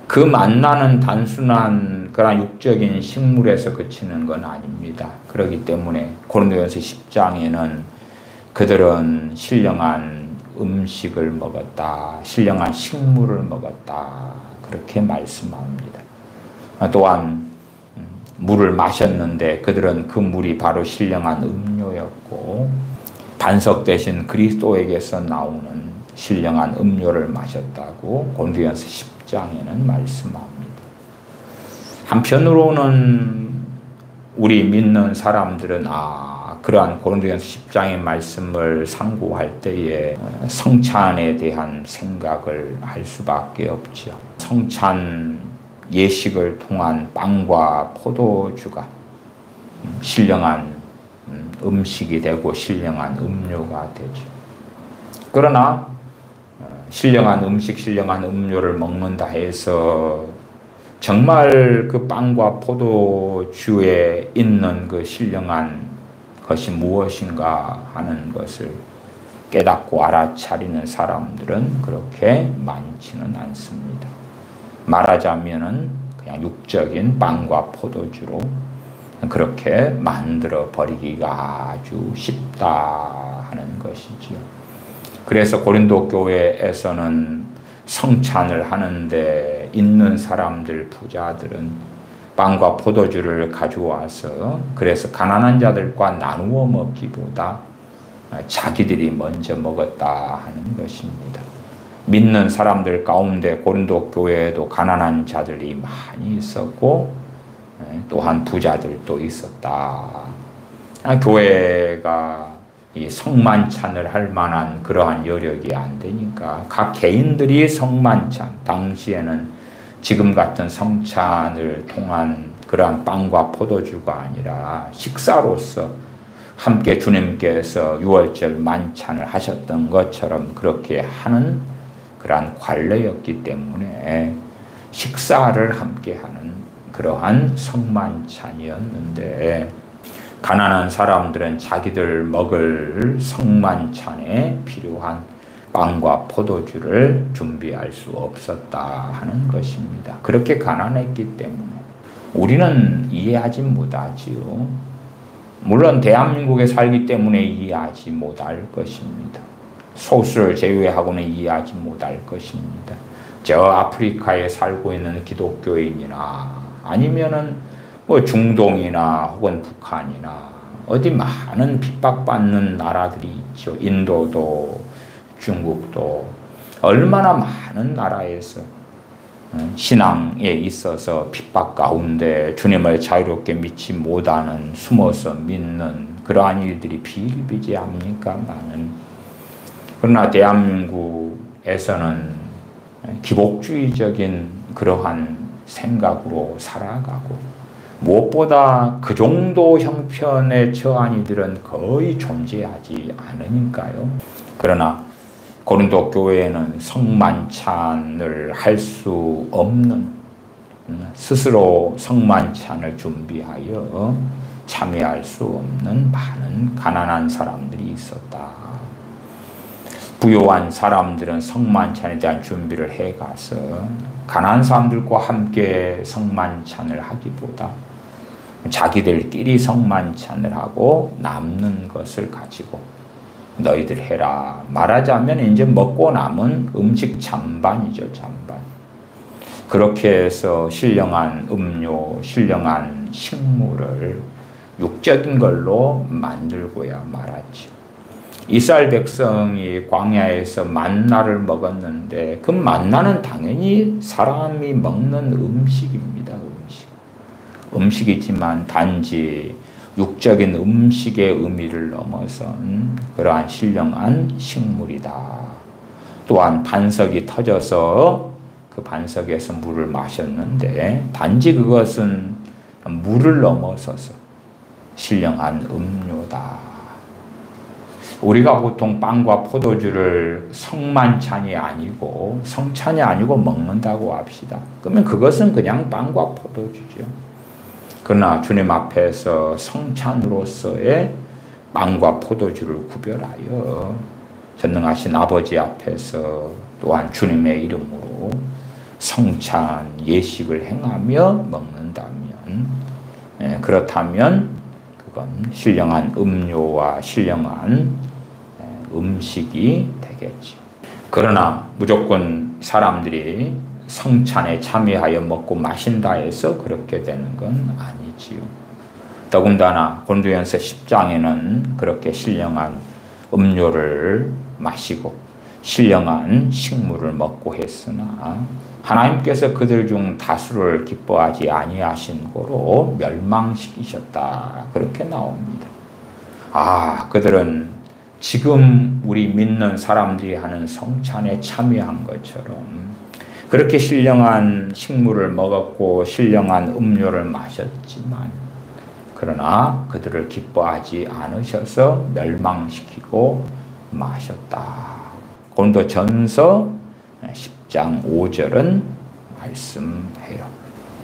그 만나는 단순한 그런 육적인 식물에서 그치는 건 아닙니다. 그렇기 때문에 고린도전서 10장에는 그들은 신령한 음식을 먹었다. 신령한 식물을 먹었다. 그렇게 말씀합니다. 또한 물을 마셨는데 그들은 그 물이 바로 신령한 음료였고 반석 대신 그리스도에게서 나오는 신령한 음료를 마셨다고 고린도전서 10장에는 말씀합니다. 한편으로는 우리 믿는 사람들은 그러한 고린도전서 10장의 말씀을 상고할 때에 성찬에 대한 생각을 할 수밖에 없죠. 성찬 예식을 통한 빵과 포도주가 신령한 음식이 되고 신령한 음료가 되죠. 그러나 신령한 음식, 신령한 음료를 먹는다 해서 정말 그 빵과 포도주에 있는 그 신령한 것이 무엇인가 하는 것을 깨닫고 알아차리는 사람들은 그렇게 많지는 않습니다. 말하자면은 그냥 육적인 빵과 포도주로 그렇게 만들어 버리기가 아주 쉽다 하는 것이지요. 그래서 고린도 교회에서는 성찬을 하는데 있는 사람들, 부자들은 빵과 포도주를 가져와서 그래서 가난한 자들과 나누어 먹기보다 자기들이 먼저 먹었다 하는 것입니다. 믿는 사람들 가운데 고린도 교회에도 가난한 자들이 많이 있었고 또한 부자들도 있었다. 교회가 이 성만찬을 할 만한 그러한 여력이 안 되니까 각 개인들이 성만찬, 당시에는 지금 같은 성찬을 통한 그러한 빵과 포도주가 아니라 식사로서 함께 주님께서 유월절 만찬을 하셨던 것처럼 그렇게 하는 그러한 관례였기 때문에 식사를 함께하는 그러한 성만찬이었는데, 가난한 사람들은 자기들 먹을 성만찬에 필요한 빵과 포도주를 준비할 수 없었다 하는 것입니다. 그렇게 가난했기 때문에 우리는 이해하지 못하지요. 물론 대한민국에 살기 때문에 이해하지 못할 것입니다. 소수를 제외하고는 이해하지 못할 것입니다. 저 아프리카에 살고 있는 기독교인이나 아니면은 뭐 중동이나 혹은 북한이나 어디 많은 핍박받는 나라들이 있죠. 인도도 중국도 얼마나 많은 나라에서 신앙에 있어서 핍박 가운데 주님을 자유롭게 믿지 못하는, 숨어서 믿는 그러한 일들이 비일비재합니까? 많은. 그러나 대한민국에서는 기복주의적인 그러한 생각으로 살아가고, 무엇보다 그 정도 형편에 처한 이들은 거의 존재하지 않으니까요. 그러나 고린도 교회에는 성만찬을 할 수 없는, 스스로 성만찬을 준비하여 참여할 수 없는 많은 가난한 사람들이 있었다. 부유한 사람들은 성만찬에 대한 준비를 해가서 가난한 사람들과 함께 성만찬을 하기보다 자기들끼리 성만찬을 하고 남는 것을 가지고 너희들 해라. 말하자면 이제 먹고 남은 음식 잔반이죠, 잔반. 그렇게 해서 신령한 음료, 신령한 식물을 육적인 걸로 만들고야 말았죠. 이스라엘 백성이 광야에서 만나를 먹었는데 그 만나는 당연히 사람이 먹는 음식입니다. 음식이지만 단지 육적인 음식의 의미를 넘어선 그러한 신령한 식물이다. 또한 반석이 터져서 그 반석에서 물을 마셨는데 단지 그것은 물을 넘어서서 신령한 음료다. 우리가 보통 빵과 포도주를 성만찬이 아니고 성찬이 아니고 먹는다고 합시다. 그러면 그것은 그냥 빵과 포도주죠. 그러나 주님 앞에서 성찬으로서의 빵과 포도주를 구별하여 전능하신 아버지 앞에서 또한 주님의 이름으로 성찬 예식을 행하며 먹는다면, 그렇다면 그건 신령한 음료와 신령한 음식이 되겠죠. 그러나 무조건 사람들이 성찬에 참여하여 먹고 마신다 해서 그렇게 되는 건 아니지요. 더군다나 고린도전서 10장에는 그렇게 신령한 음료를 마시고 신령한 식물을 먹고 했으나 하나님께서 그들 중 다수를 기뻐하지 아니하신 고로 멸망시키셨다. 그렇게 나옵니다. 그들은 지금 우리 믿는 사람들이 하는 성찬에 참여한 것처럼 그렇게 신령한 식물을 먹었고 신령한 음료를 마셨지만, 그러나 그들을 기뻐하지 않으셔서 멸망시키고 마셨다. 고린도전서 10장 5절은 말씀해요.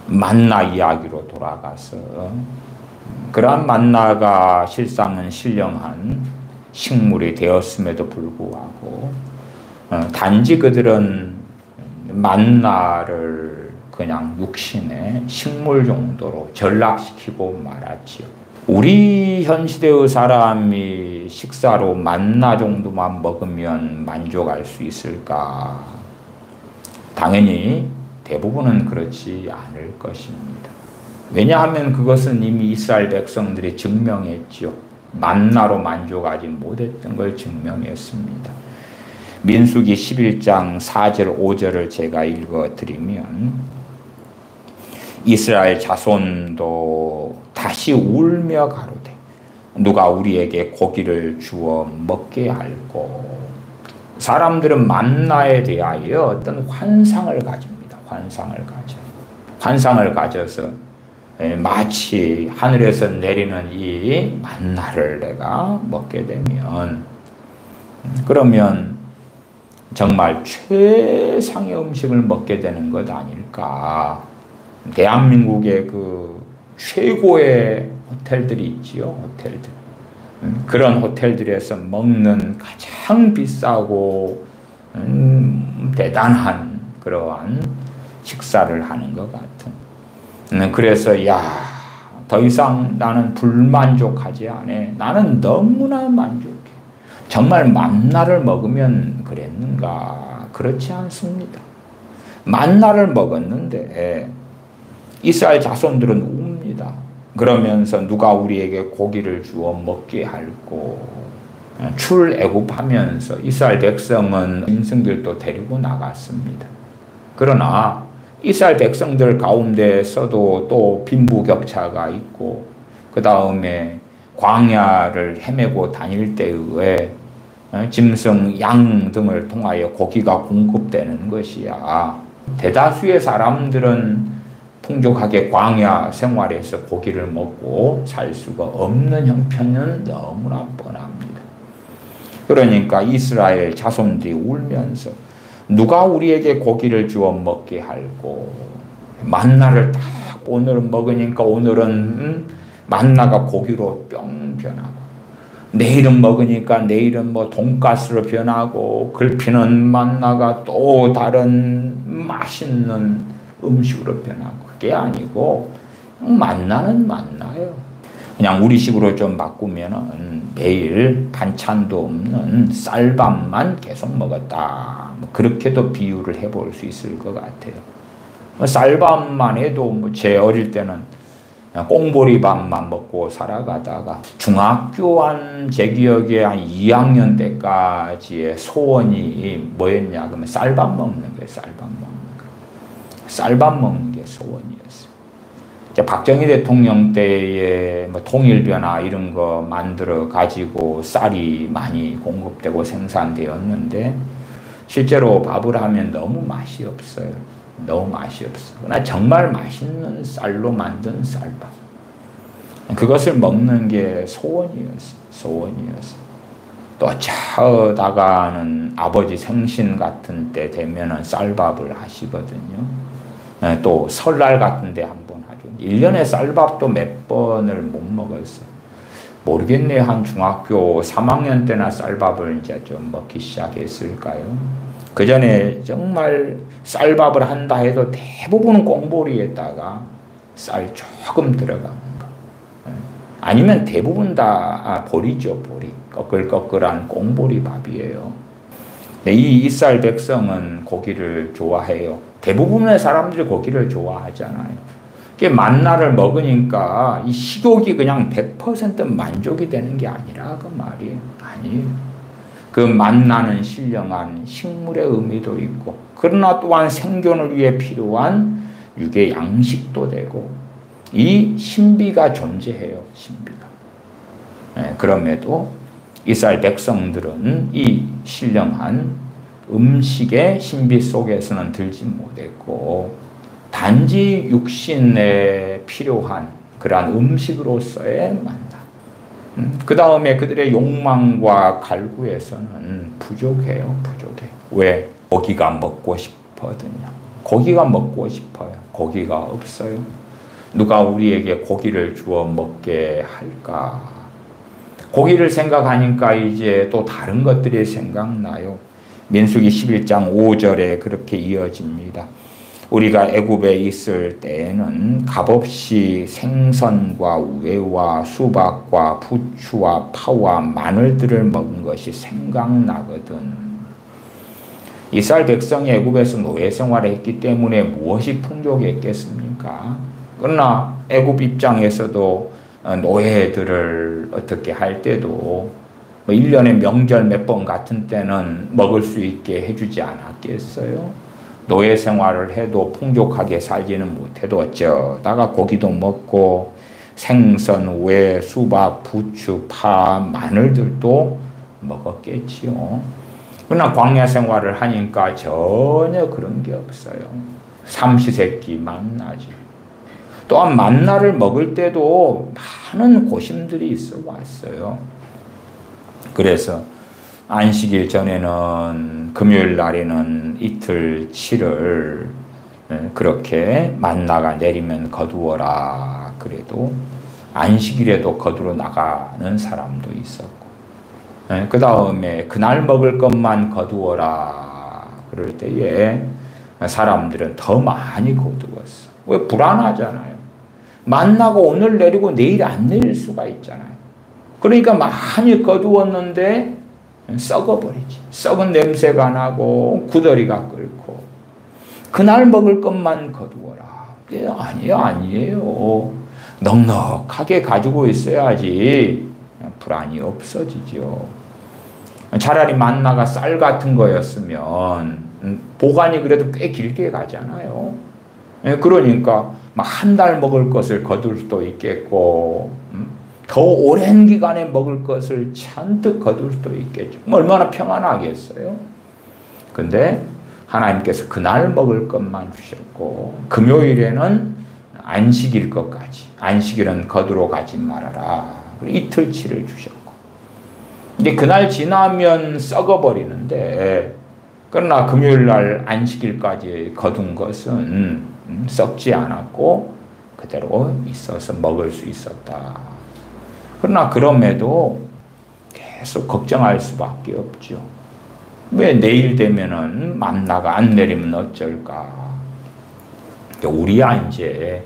만나 이야기로 돌아가서 그러한 만나가 실상은 신령한 식물이 되었음에도 불구하고 단지 그들은 만나를 그냥 육신의 식물 정도로 전락시키고 말았지요. 우리 현 시대의 사람이 식사로 만나 정도만 먹으면 만족할 수 있을까? 당연히 대부분은 그렇지 않을 것입니다. 왜냐하면 그것은 이미 이스라엘 백성들이 증명했죠. 만나로 만족하지 못했던 걸 증명했습니다. 민수기 11장 4절 5절을 제가 읽어드리면, 이스라엘 자손도 다시 울며 가로되 누가 우리에게 고기를 주어 먹게 할꼬. 사람들은 만나에 대하여 어떤 환상을 가집니다. 환상을 가져서 마치 하늘에서 내리는 이 만나를 내가 먹게 되면, 그러면 정말 최상의 음식을 먹게 되는 것 아닐까. 대한민국의 그 최고의 호텔들이 있지요, 호텔들. 그런 호텔들에서 먹는 가장 비싸고 대단한 그러한 식사를 하는 것 같은. 그래서 더 이상 나는 불만족하지 않아. 나는 너무나 만족해. 정말 만나를 먹으면 그랬는가? 그렇지 않습니다. 만나를 먹었는데 이스라엘 자손들은 웁니다. 그러면서 누가 우리에게 고기를 주어 먹게 할꼬. 출애굽하면서 이스라엘 백성은 짐승들도 데리고 나갔습니다. 그러나 이스라엘 백성들 가운데서도 또 빈부격차가 있고 그 다음에 광야를 헤매고 다닐 때에 짐승, 양 등을 통하여 고기가 공급되는 것이야. 대다수의 사람들은 풍족하게 광야 생활에서 고기를 먹고 살 수가 없는 형편은 너무나 뻔합니다. 그러니까 이스라엘 자손들이 울면서 누가 우리에게 고기를 주어 먹게 할꼬. 만나를 딱 오늘 먹으니까 오늘은 만나가 고기로 뿅 변하고 내일은 먹으니까 내일은 뭐 돈가스로 변하고 글피는 만나가 또 다른 맛있는 음식으로 변하고 그게 아니고 만나는 만나요. 그냥 우리식으로 좀 바꾸면은 매일 반찬도 없는 쌀밥만 계속 먹었다. 그렇게도 비유를 해볼 수 있을 것 같아요. 쌀밥만 해도 제 어릴 때는 꽁보리밥만 먹고 살아가다가 중학교 제 기억에 한 2학년 때까지의 소원이 뭐였냐 그러면 쌀밥 먹는 거예요. 쌀밥 먹는 거. 쌀밥 먹는 게 소원이었어요. 박정희 대통령 때에 통일변화 이런 거 만들어 가지고 쌀이 많이 공급되고 생산되었는데 실제로 밥을 하면 너무 맛이 없어요. 너무 맛이 없어. 그러나 정말 맛있는 쌀로 만든 쌀밥. 그것을 먹는 게 소원이었어. 소원이었어. 또 저다가는 아버지 생신 같은 때 되면은 쌀밥을 하시거든요. 또 설날 같은 데 한번 하죠. 1년에 쌀밥도 몇 번을 못 먹었어. 모르겠네. 한 중학교 3학년 때나 쌀밥을 이제 좀 먹기 시작했을까요? 그 전에 정말 쌀밥을 한다 해도 대부분은 꽁보리에다가 쌀 조금 들어가는 거. 아니면 대부분 다 보리죠, 보리. 꺼끌꺼끌한 꽁보리 밥이에요. 이 이스라엘 백성은 고기를 좋아해요. 대부분의 사람들이 고기를 좋아하잖아요. 만나를 먹으니까 이 식욕이 그냥 100% 만족이 되는 게 아니라 그 말이에요. 아니에요. 그 만나는 신령한 식물의 의미도 있고 그러나 또한 생존을 위해 필요한 육의 양식도 되고 이 신비가 존재해요. 신비가. 그럼에도 이스라엘 백성들은 이 신령한 음식의 신비 속에서는 들지 못했고 단지 육신에 필요한 그러한 음식으로서의 만나. 그 다음에 그들의 욕망과 갈구에서는 부족해요. 부족해. 왜? 고기가 먹고 싶거든요. 고기가 먹고 싶어요. 고기가 없어요. 누가 우리에게 고기를 주어 먹게 할까? 고기를 생각하니까 이제 또 다른 것들이 생각나요. 민수기 11장 5절에 그렇게 이어집니다. 우리가 애굽에 있을 때에는 값없이 생선과 우회와 수박과 부추와 파와 마늘들을 먹은 것이 생각나거든. 이스라엘 백성이 애굽에서 노예 생활을 했기 때문에 무엇이 풍족했겠습니까? 그러나 애굽 입장에서도 노예들을 어떻게 할 때도 1년에 명절 몇 번 같은 때는 먹을 수 있게 해주지 않았겠어요? 노예 생활을 해도 풍족하게 살지는 못해도 어쩌다가 고기도 먹고 생선, 우회, 수박, 부추, 파, 마늘들도 먹었겠지요. 그러나 광야 생활을 하니까 전혀 그런 게 없어요. 삼시세끼 만나지. 또한 만나를 먹을 때도 많은 고심들이 있어 왔어요. 그래서 안식일 전에는 금요일 날에는 이틀치를 그렇게 만나가 내리면 거두어라 그래도 안식일에도 거두러 나가는 사람도 있었고, 그 다음에 그날 먹을 것만 거두어라 그럴 때에 사람들은 더 많이 거두었어. 왜? 불안하잖아요. 만나가 오늘 내리고 내일 안 내릴 수가 있잖아요. 그러니까 많이 거두었는데 썩어버리지. 썩은 냄새가 나고 구더리가 끓고 그날 먹을 것만 거두어라. 아니에요. 넉넉하게 가지고 있어야지 불안이 없어지죠. 차라리 만나가 쌀 같은 거였으면 보관이 그래도 꽤 길게 가잖아요. 그러니까 한 달 먹을 것을 거둘 수도 있겠고 더 오랜 기간에 먹을 것을 잔뜩 거둘 수도 있겠죠. 얼마나 평안하겠어요. 근데 하나님께서 그날 먹을 것만 주셨고 금요일에는 안식일 것까지, 안식일은 거두러 가지 말아라. 이틀치를 주셨고, 이제 그날 지나면 썩어버리는데, 그러나 금요일 날 안식일까지 거둔 것은 썩지 않았고 그대로 있어서 먹을 수 있었다. 그러나 그럼에도 계속 걱정할 수밖에 없죠. 왜 내일 되면은 만나가 안 내리면 어쩔까? 우리야 이제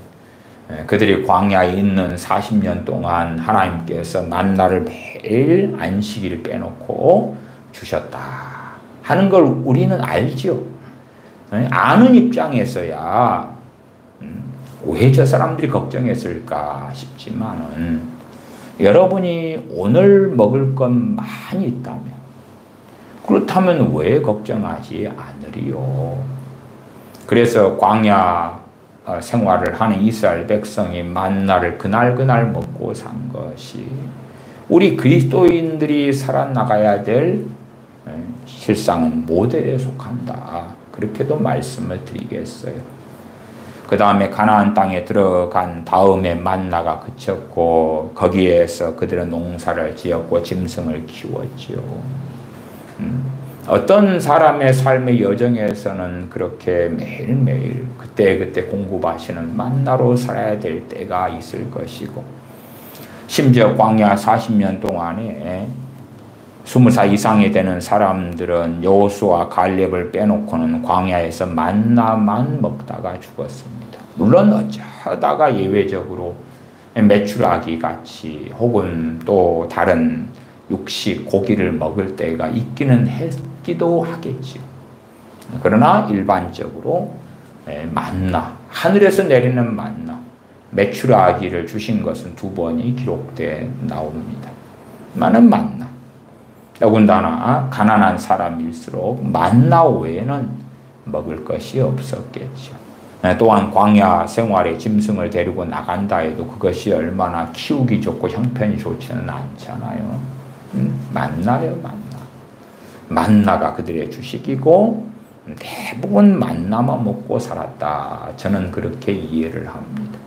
그들이 광야에 있는 40년 동안 하나님께서 만나를 매일 안식일 빼놓고 주셨다 하는 걸 우리는 알죠. 아는 입장에서야 왜 저 사람들이 걱정했을까 싶지만은 여러분이 오늘 먹을 건 많이 있다면, 그렇다면 왜 걱정하지 않으리요? 그래서 광야 생활을 하는 이스라엘 백성이 만나를 그날 먹고 산 것이 우리 그리스도인들이 살아나가야 될 실상은 모델에 속한다. 그렇게도 말씀을 드리겠어요. 그 다음에 가나안 땅에 들어간 다음에 만나가 그쳤고 거기에서 그들은 농사를 지었고 짐승을 키웠지요. 어떤 사람의 삶의 여정에서는 그렇게 매일매일 그때 공급하시는 만나로 살아야 될 때가 있을 것이고, 심지어 광야 40년 동안에 20살 이상이 되는 사람들은 여호수아 갈렙을 빼놓고는 광야에서 만나만 먹다가 죽었습니다. 물론 어쩌다가 예외적으로 메추라기 같이 혹은 또 다른 육식 고기를 먹을 때가 있기는 했기도 하겠지요. 그러나 일반적으로 만나, 하늘에서 내리는 만나, 메추라기를 주신 것은 2번이 기록되어 나옵니다. 많은 만나. 더군다나 가난한 사람일수록 만나 외에는 먹을 것이 없었겠죠. 또한 광야 생활에 짐승을 데리고 나간다 해도 그것이 얼마나 키우기 좋고 형편이 좋지는 않잖아요. 만나요, 만나가 그들의 주식이고 대부분 만나만 먹고 살았다. 저는 그렇게 이해를 합니다.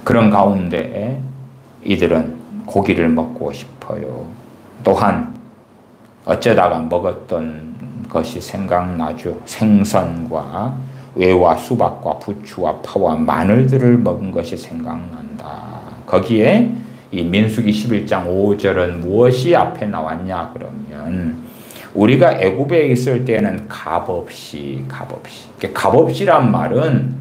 그런 가운데 이들은 고기를 먹고 싶어요. 또한 어쩌다가 먹었던 것이 생각나죠. 생선과 외와 수박과 부추와 파와 마늘들을 먹은 것이 생각난다. 거기에 이 민수기 11장 5절은 무엇이 앞에 나왔냐 그러면 우리가 애굽에 있을 때는 값없이 값없이란 말은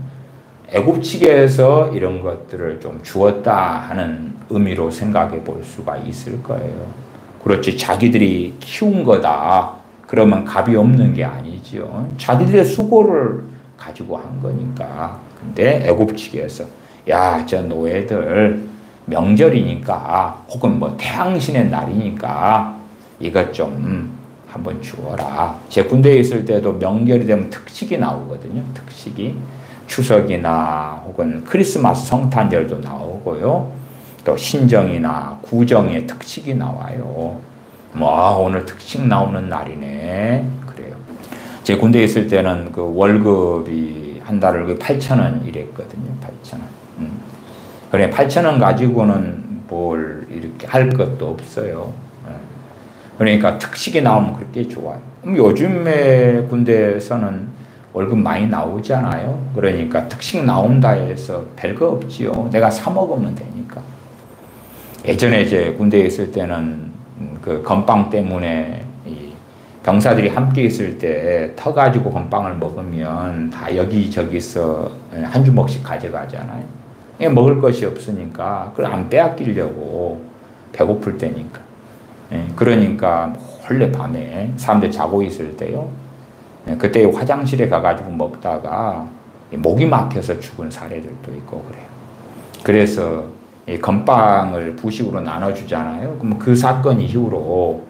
애굽 측에서 이런 것들을 좀 주었다 하는 의미로 생각해 볼 수가 있을 거예요. 그렇지, 자기들이 키운 거다 그러면 값이 없는 게 아니죠. 자기들의 수고를 가지고 한 거니까. 근데 애굽 측에서 야, 저 노예들 명절이니까 혹은 뭐 태양신의 날이니까 이것 좀 한번 주어라. 제 군대에 있을 때도 명절이 되면 특식이 나오거든요. 특식이 추석이나 혹은 크리스마스 성탄절도 나오고요. 또 신정이나 구정의 특식이 나와요. 오늘 특식 나오는 날이네. 그래요. 제 군대에 있을 때는 그 월급이 한 달을 8,000원 이랬거든요. 8,000원. 그래, 8,000원 가지고는 뭘 이렇게 할 것도 없어요. 그러니까 특식이 나오면 그렇게 좋아요. 요즘에 군대에서는 월급 많이 나오잖아요. 그러니까 특식 나온다 해서 별거 없지요. 내가 사 먹으면 되니까. 예전에 이제 군대에 있을 때는 그 건빵 때문에 병사들이 함께 있을 때 터가지고 건빵을 먹으면 다 여기저기서 한 주먹씩 가져가잖아요. 먹을 것이 없으니까 그걸 안 빼앗기려고 배고플 때니까. 그러니까 몰래 밤에 사람들 자고 있을 때요. 그때 화장실에 가가지고 먹다가 목이 막혀서 죽은 사례들도 있고 그래요. 그래서 건빵을 부식으로 나눠주잖아요. 그럼 그 사건 이후로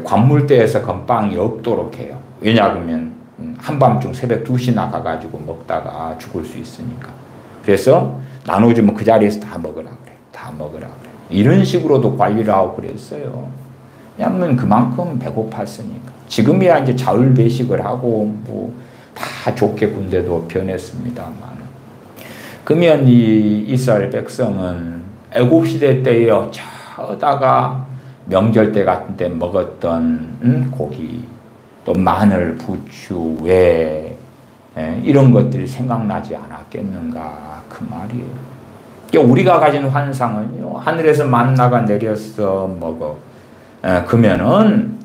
관물대에서 건빵이 없도록 해요. 왜냐하면 한밤중 새벽 2시나 가가지고 먹다가 죽을 수 있으니까. 그래서 나눠주면 그 자리에서 다 먹으라 그래. 다 먹으라 그래. 이런 식으로도 관리를 하고 그랬어요. 왜냐하면 그만큼 배고팠으니까. 지금이야 이제 자율 배식을 하고 뭐 다 좋게 군대도 변했습니다만. 그러면 이 이스라엘 백성은 애굽시대 때에 저다가 명절 때 같은 때 먹었던 고기, 또 마늘, 부추, 왜 이런 것들이 생각나지 않았겠는가 그 말이에요. 그러니까 우리가 가진 환상은요, 하늘에서 만나가 내려서 먹어. 그러면은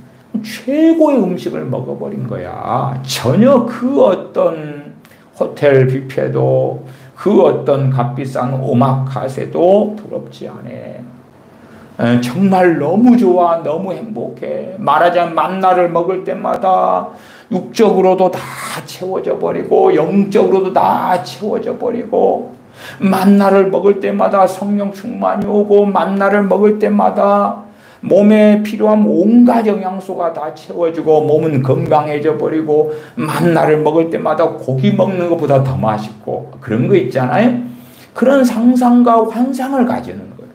최고의 음식을 먹어버린 거야. 전혀 그 어떤 호텔 뷔페도 그 어떤 값비싼 오마카세도 부럽지 않아. 정말 너무 좋아, 너무 행복해. 말하자면 만나를 먹을 때마다 육적으로도 다 채워져 버리고 영적으로도 다 채워져 버리고, 만나를 먹을 때마다 성령 충만이 오고, 만나를 먹을 때마다 몸에 필요한 온갖 영양소가 다 채워지고 몸은 건강해져 버리고, 만나를 먹을 때마다 고기 먹는 것보다 더 맛있고, 그런 거 있잖아요. 그런 상상과 환상을 가지는 거예요.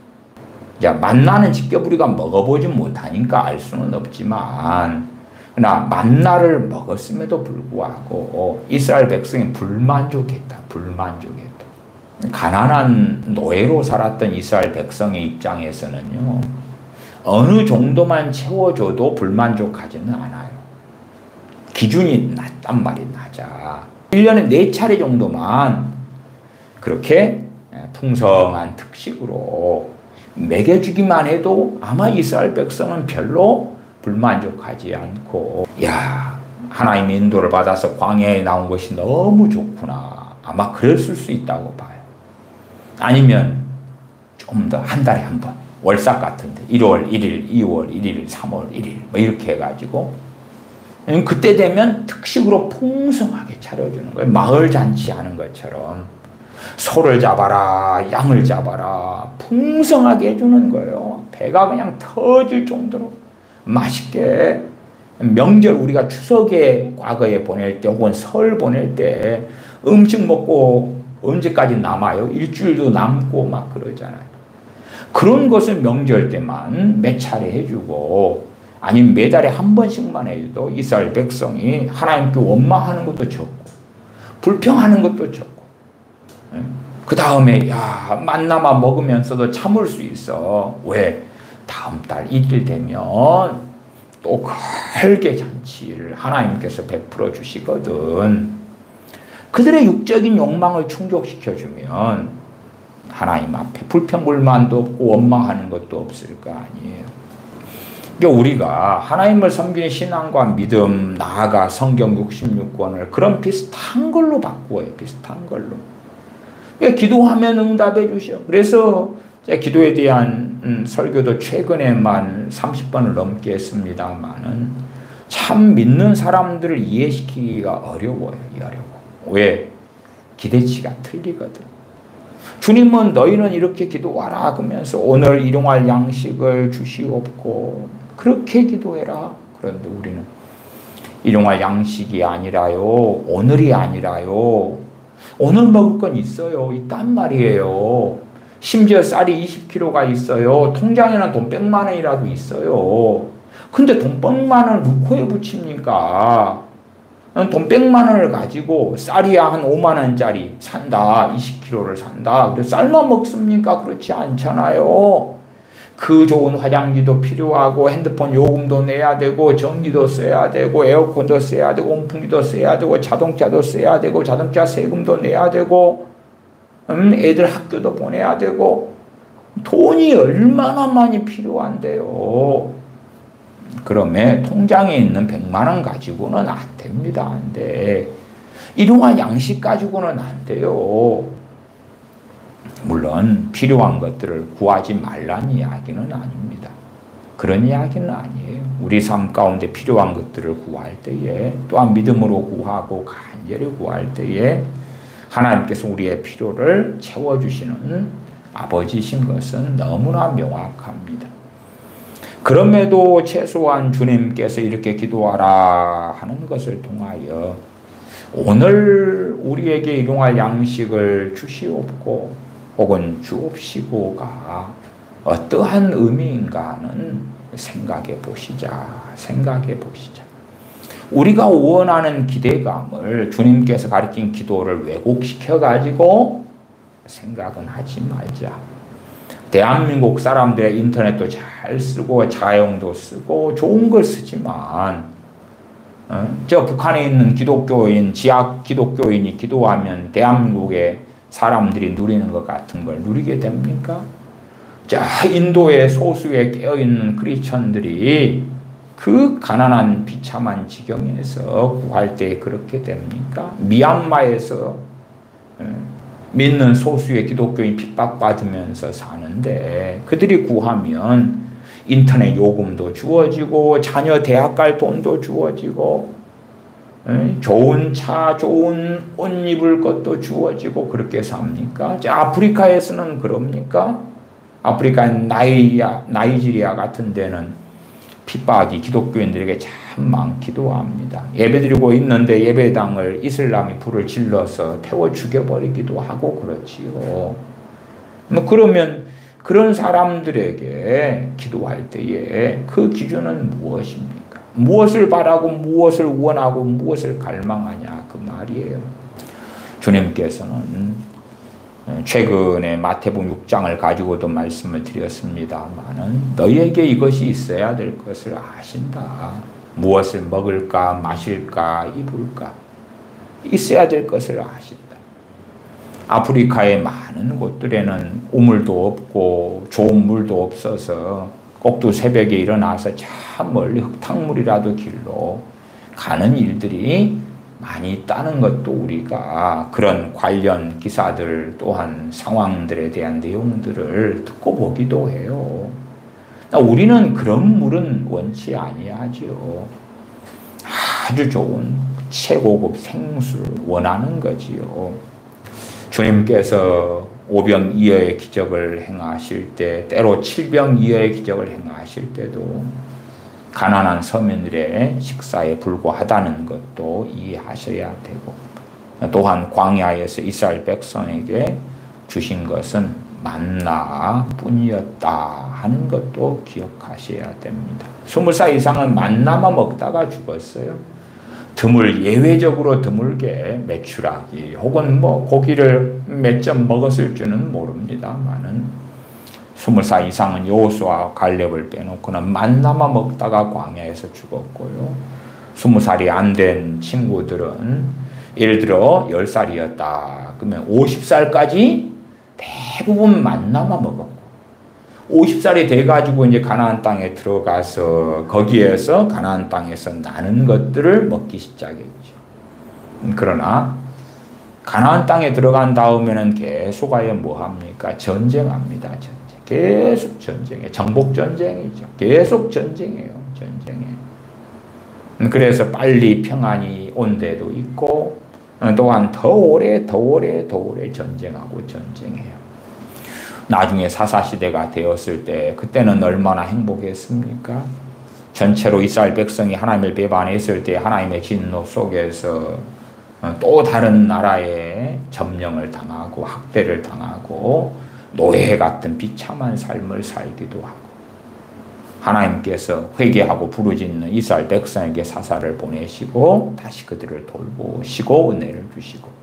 자, 만나는 직접 우리가 먹어보지 못하니까 알 수는 없지만, 그러나 만나를 먹었음에도 불구하고 이스라엘 백성이 불만족했다. 불만족했다. 가난한 노예로 살았던 이스라엘 백성의 입장에서는요, 어느 정도만 채워줘도 불만족하지는 않아요. 기준이 낮단 말이 낮아. 1년에 4차례 정도만 그렇게 풍성한 특식으로 먹여주기만 해도 아마 이스라엘 백성은 별로 불만족하지 않고, 야, 하나님의 인도를 받아서 광야에 나온 것이 너무 좋구나, 아마 그랬을 수 있다고 봐요. 아니면 좀 더 한 달에 한 번, 월삭 같은데 1월 1일, 2월 1일, 3월 1일 뭐 이렇게 해가지고 그때 되면 특식으로 풍성하게 차려주는 거예요. 마을 잔치 하는 것처럼 소를 잡아라, 양을 잡아라, 풍성하게 해주는 거예요. 배가 그냥 터질 정도로 맛있게. 명절 우리가 추석에 과거에 보낼 때 혹은 설 보낼 때 음식 먹고 언제까지 남아요? 일주일도 남고 막 그러잖아요. 그런 것을 명절 때만 몇 차례 해주고, 아니면 매달에 한 번씩만 해도 이스라엘 백성이 하나님께 원망하는 것도 적고 불평하는 것도 적고, 그 다음에 야, 만나만 먹으면서도 참을 수 있어. 왜? 다음 달 이틀 되면 또 걸게 잔치를 하나님께서 베풀어 주시거든. 그들의 육적인 욕망을 충족시켜주면 하나님 앞에 불평불만도 없고 원망하는 것도 없을 거 아니에요. 그러니까 우리가 하나님을 섬기는 신앙과 믿음, 나아가 성경 66권을 그런 비슷한 걸로 바꾸어요. 비슷한 걸로. 그러니까 기도하면 응답해 주셔. 그래서 제가 기도에 대한 설교도 최근에만 30번을 넘게 했습니다만은 참 믿는 사람들을 이해시키기가 어려워요. 어려워. 왜? 기대치가 틀리거든. 주님은 너희는 이렇게 기도하라 그러면서 오늘 일용할 양식을 주시옵고 그렇게 기도해라. 그런데 우리는 일용할 양식이 아니라요, 오늘이 아니라요, 오늘 먹을 건 있어요, 있단 말이에요. 심지어 쌀이 20kg가 있어요. 통장에는 돈 100만 원이라도 있어요. 근데 돈 100만 원을 누구에 붙입니까? 돈 100만 원을 가지고 쌀이야 한 5만 원짜리 산다, 20kg를 산다. 그래서 쌀만 먹습니까? 그렇지 않잖아요. 그 좋은 화장지도 필요하고 핸드폰 요금도 내야 되고 전기도 써야 되고 에어컨도 써야 되고 온풍기도 써야 되고 자동차도 써야 되고 자동차 세금도 내야 되고 애들 학교도 보내야 되고 돈이 얼마나 많이 필요한데요. 그러면 통장에 있는 100만 원 가지고는 안 됩니다. 안 돼. 일용할 양식 가지고는 안 돼요. 물론 필요한 것들을 구하지 말라는 이야기는 아닙니다. 그런 이야기는 아니에요. 우리 삶 가운데 필요한 것들을 구할 때에 또한 믿음으로 구하고 간절히 구할 때에 하나님께서 우리의 필요를 채워주시는 아버지신 것은 너무나 명확합니다. 그럼에도 최소한 주님께서 이렇게 기도하라 하는 것을 통하여 오늘 우리에게 일용할 양식을 주시옵고 혹은 주옵시고가 어떠한 의미인가는 생각해 보시자. 생각해 보시자. 우리가 원하는 기대감을 주님께서 가르친 기도를 왜곡시켜 가지고 생각은 하지 말자. 대한민국 사람들의 인터넷도 잘 쓰고 자용도 쓰고 좋은 걸 쓰지만 저 북한에 있는 기독교인, 지하 기독교인이 기도하면 대한민국의 사람들이 누리는 것 같은 걸 누리게 됩니까? 자, 인도의 소수에 깨어있는 크리스천들이 그 가난한 비참한 지경에서 구할 때 그렇게 됩니까? 미얀마에서 믿는 소수의 기독교인 핍박받으면서 사는데 그들이 구하면 인터넷 요금도 주어지고 자녀 대학 갈 돈도 주어지고 좋은 차, 좋은 옷 입을 것도 주어지고 그렇게 삽니까? 아프리카에서는 그럽니까? 아프리카 나이지리아 같은 데는 핍박이 기독교인들에게 참 많기도 합니다. 예배드리고 있는데 예배당을 이슬람이 불을 질러서 태워 죽여버리기도 하고 그렇지요. 그러면 그런 사람들에게 기도할 때에 그 기준은 무엇입니까? 무엇을 바라고 무엇을 원하고 무엇을 갈망하냐 그 말이에요. 주님께서는 최근에 마태복음 6장을 가지고도 말씀을 드렸습니다마는 너희에게 이것이 있어야 될 것을 아신다. 무엇을 먹을까 마실까 입을까 있어야 될 것을 아신다. 아프리카의 많은 곳들에는 우물도 없고 좋은 물도 없어서 꼭두 새벽에 일어나서 저 멀리 흙탕물이라도 길러 가는 일들이 많이 있다는 것도 우리가 그런 관련 기사들 또한 상황들에 대한 내용들을 듣고 보기도 해요. 우리는 그런 물은 원치 아니하지요. 아주 좋은 최고급 생수를 원하는 거지요. 주님께서 오병이어의 기적을 행하실 때 때로 칠병이어의 기적을 행하실 때도 가난한 서민들의 식사에 불과하다는 것도 이해하셔야 되고 또한 광야에서 이스라엘 백성에게 주신 것은 만나 뿐이었다 하는 것도 기억하셔야 됩니다. 20살 이상은 만나만 먹다가 죽었어요. 예외적으로 드물게 메추라기 혹은 고기를 몇 점 먹었을 줄은 모릅니다만은 20살 이상은 여호수아와 갈렙을 빼놓고는 만나만 먹다가 광야에서 죽었고요. 20살이 안 된 친구들은 예를 들어 10살이었다. 그러면 50살까지 대부분 만나만 먹었고 50살이 돼가지고 이제 가나안 땅에 들어가서 거기에서 가나안 땅에서 나는 것들을 먹기 시작했죠. 그러나 가나안 땅에 들어간 다음에는 계속하여 뭐 합니까? 전쟁합니다. 전쟁. 계속 전쟁해. 정복 전쟁이죠. 계속 전쟁해요. 전쟁해. 그래서 빨리 평안이 온 데도 있고 또한 더 오래 전쟁하고 전쟁해요. 나중에 사사시대가 되었을 때 그때는 얼마나 행복했습니까? 전체로 이스라엘 백성이 하나님을 배반했을 때 하나님의 진노 속에서 또 다른 나라에 점령을 당하고 학대를 당하고 노예 같은 비참한 삶을 살기도 하고 하나님께서 회개하고 부르짖는 이스라엘 백성에게 사사를 보내시고 다시 그들을 돌보시고 은혜를 주시고